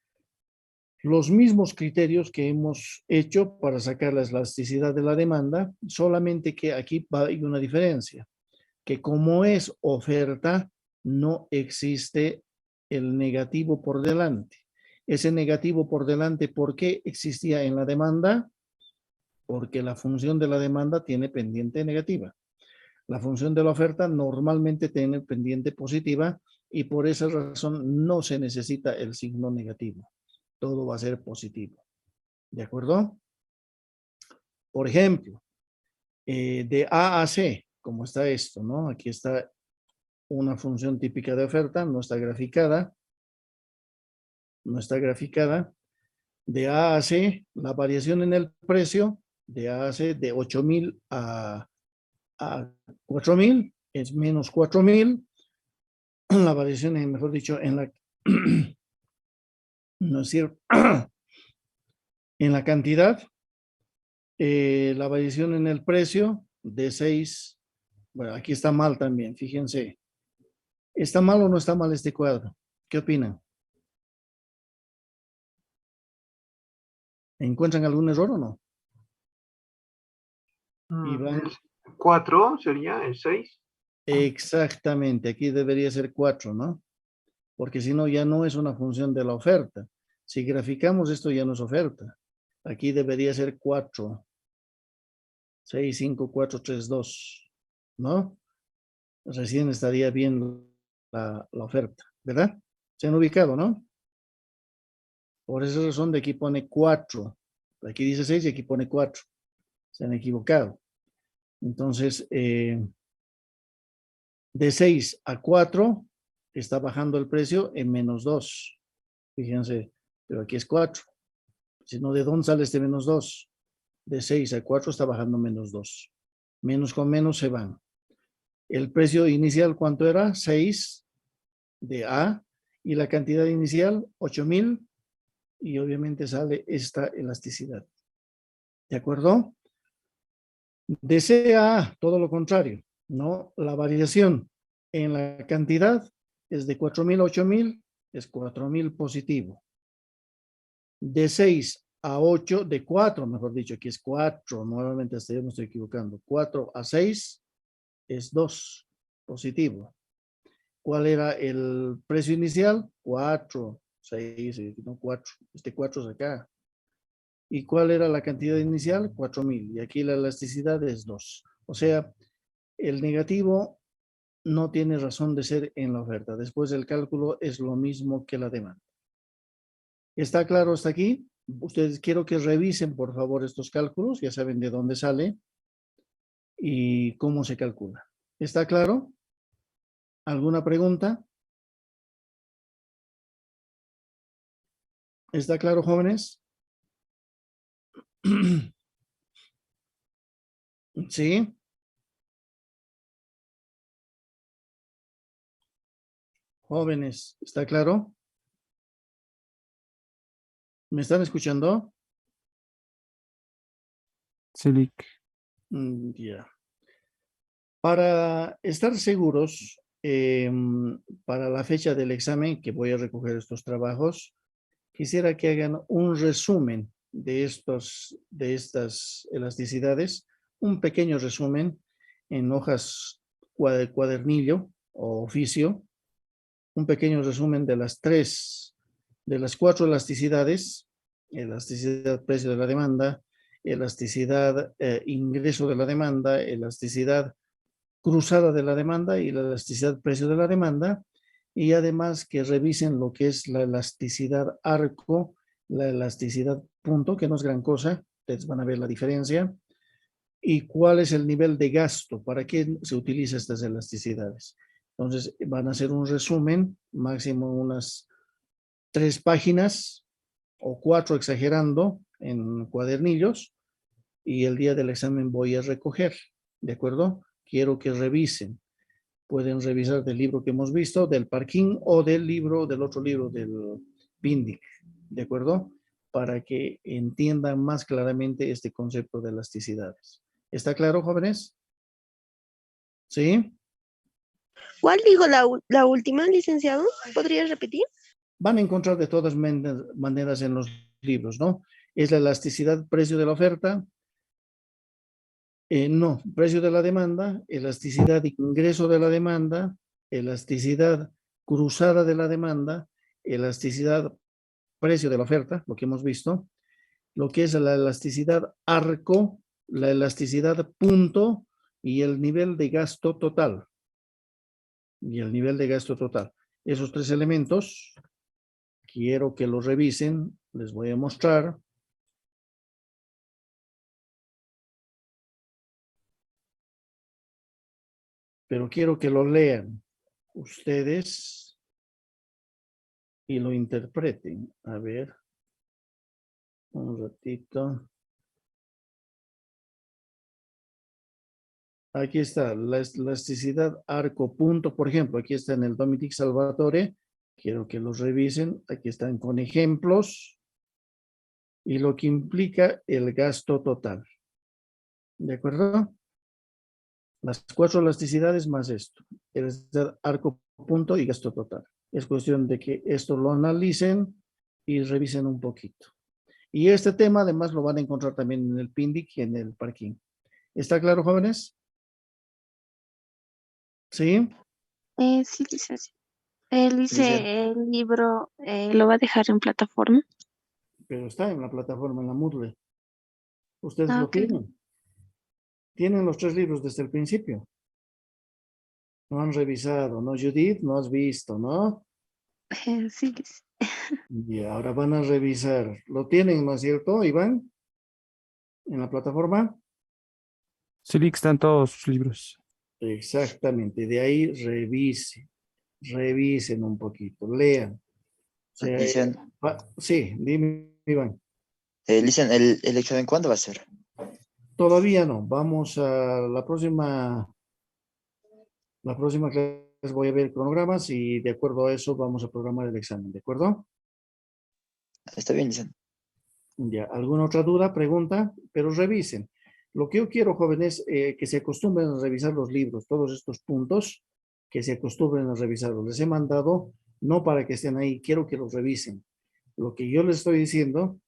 los mismos criterios que hemos hecho para sacar la elasticidad de la demanda, solamente que aquí hay una diferencia, que como es oferta, no existe el negativo por delante. Ese negativo por delante, ¿por qué existía en la demanda? Porque la función de la demanda tiene pendiente negativa. La función de la oferta normalmente tiene pendiente positiva y por esa razón no se necesita el signo negativo. Todo va a ser positivo. ¿De acuerdo? Por ejemplo, de A a C, como está esto, ¿no? Aquí está una función típica de oferta, no está graficada. No está graficada. De A a C, la variación en el precio de A a C de 8,000 a 4,000 es menos 4,000. La variación, mejor dicho, en la no es cierto, en la cantidad, la variación en el precio de 6, bueno, aquí está mal también, fíjense. ¿Está mal o no está mal este cuadro? ¿Qué opinan? ¿Encuentran algún error o no? Iván. El 4 sería el 6. Exactamente, aquí debería ser 4, ¿no? Porque si no, ya no es una función de la oferta. Si graficamos esto, ya no es oferta. Aquí debería ser 4. 6, 5, 4, 3, 2. ¿No? Recién estaría bien la oferta, ¿verdad? Se han ubicado, ¿no? Por esa razón de aquí pone 4. Aquí dice 6 y aquí pone 4. Se han equivocado. Entonces, de 6 a 4 está bajando el precio en menos 2. Fíjense, pero aquí es 4. Si no, ¿de dónde sale este menos 2? De 6 a 4 está bajando menos 2. Menos con menos se van. El precio inicial, ¿cuánto era? 6 de A. Y la cantidad inicial, 8,000. Y obviamente sale esta elasticidad. ¿De acuerdo? De C a A, todo lo contrario, ¿no? La variación en la cantidad es de 4,000 a 8,000, es 4,000 positivo. De 6 a 8, de 4, mejor dicho, aquí es 4, nuevamente hasta yo me estoy equivocando. 4 a 6 es 2 positivo. ¿Cuál era el precio inicial? 4, 6, no 4, este 4 es acá. ¿Y cuál era la cantidad inicial? 4,000. Y aquí la elasticidad es 2. O sea, el negativo no tiene razón de ser en la oferta. Después del cálculo es lo mismo que la demanda. ¿Está claro hasta aquí? Ustedes quiero que revisen, por favor, estos cálculos. Ya saben de dónde sale y cómo se calcula. ¿Está claro? ¿Alguna pregunta? ¿Está claro, jóvenes? ¿Sí? Jóvenes, ¿está claro? ¿Me están escuchando? Selic. Ya. Para estar seguros, para la fecha del examen, que voy a recoger estos trabajos, quisiera que hagan un resumen de estas elasticidades, un pequeño resumen en hojas cuadernillo o oficio, un pequeño resumen de las 4 elasticidades: elasticidad precio de la demanda, elasticidad ingreso de la demanda, elasticidad cruzada de la demanda y la elasticidad precio de la demanda, y además que revisen lo que es la elasticidad arco, la elasticidad punto, que no es gran cosa, ustedes van a ver la diferencia, y cuál es el nivel de gasto, para qué se utilizan estas elasticidades. Entonces van a hacer un resumen, máximo unas 3 páginas o 4 exagerando en cuadernillos, y el día del examen voy a recoger, ¿de acuerdo? Quiero que revisen. Pueden revisar del libro que hemos visto, del Parking, o del otro libro, del Pindic, ¿de acuerdo? Para que entiendan más claramente este concepto de elasticidades. ¿Está claro, jóvenes? ¿Sí? ¿Cuál dijo la última, licenciado? ¿Podría repetir? Van a encontrar de todas maneras en los libros, ¿no? Es la elasticidad precio de la oferta. No, precio de la demanda, elasticidad ingreso de la demanda, elasticidad cruzada de la demanda, elasticidad precio de la oferta, lo que hemos visto, lo que es la elasticidad arco, la elasticidad punto y el nivel de gasto total. Esos 3 elementos, quiero que los revisen, les voy a mostrar. Pero quiero que lo lean ustedes y lo interpreten. A ver, un ratito. Aquí está, la elasticidad arco punto, por ejemplo, aquí está en el Dominic Salvatore. Quiero que los revisen. Aquí están con ejemplos y lo que implica el gasto total. ¿De acuerdo? Las 4 elasticidades más esto. Elasticidad arco punto y gasto total. Es cuestión de que esto lo analicen y revisen un poquito. Y este tema además lo van a encontrar también en el Pindic y en el Parking. ¿Está claro, jóvenes? ¿Sí? Sí, licenciado. Él Dice, dice el libro, lo va a dejar en plataforma. pero está en la plataforma, en la Moodle. Ustedes Ah, lo ok. tienen. Tienen los 3 libros desde el principio. No han revisado, ¿no, Judith? No has visto, ¿no? Sí, Y ahora van a revisar. ¿Lo tienen, no es cierto, Iván? En la plataforma. Sí, Vic, están todos sus libros. Exactamente. De ahí revisen un poquito, lean. O sea, Licen, sí, dime, Iván. Licen, ¿el examen cuándo va a ser? Todavía no. Vamos a la próxima clase voy a ver cronogramas y de acuerdo a eso vamos a programar el examen, ¿de acuerdo? Está bien, Licen. Ya, ¿alguna otra duda, pregunta? Pero revisen. Lo que yo quiero, jóvenes, que se acostumbren a revisar los libros, todos estos puntos, que se acostumbren a revisarlos. Les he mandado, no para que estén ahí, quiero que los revisen. Lo que yo les estoy diciendo,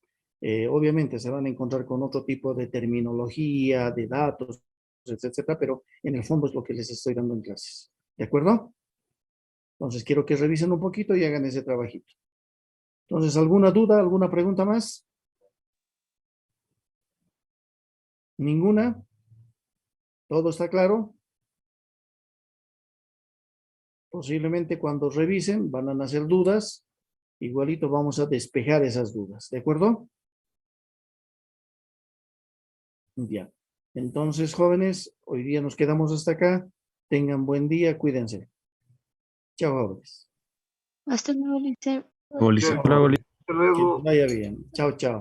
obviamente se van a encontrar con otro tipo de terminología, de datos, etcétera, pero en el fondo es lo que les estoy dando en clases. ¿De acuerdo? Entonces quiero que revisen un poquito y hagan ese trabajito. Entonces, ¿alguna duda, alguna pregunta más? ¿Ninguna? ¿Todo está claro? Posiblemente cuando revisen van a nacer dudas. Igualito vamos a despejar esas dudas. ¿De acuerdo? Ya. Entonces, jóvenes, hoy día nos quedamos hasta acá. Tengan buen día, cuídense. Chao, jóvenes. Hasta luego, Licen. Luego, Licen. Hola, Oli. Hasta Que les luego. vaya bien. Chao, chao.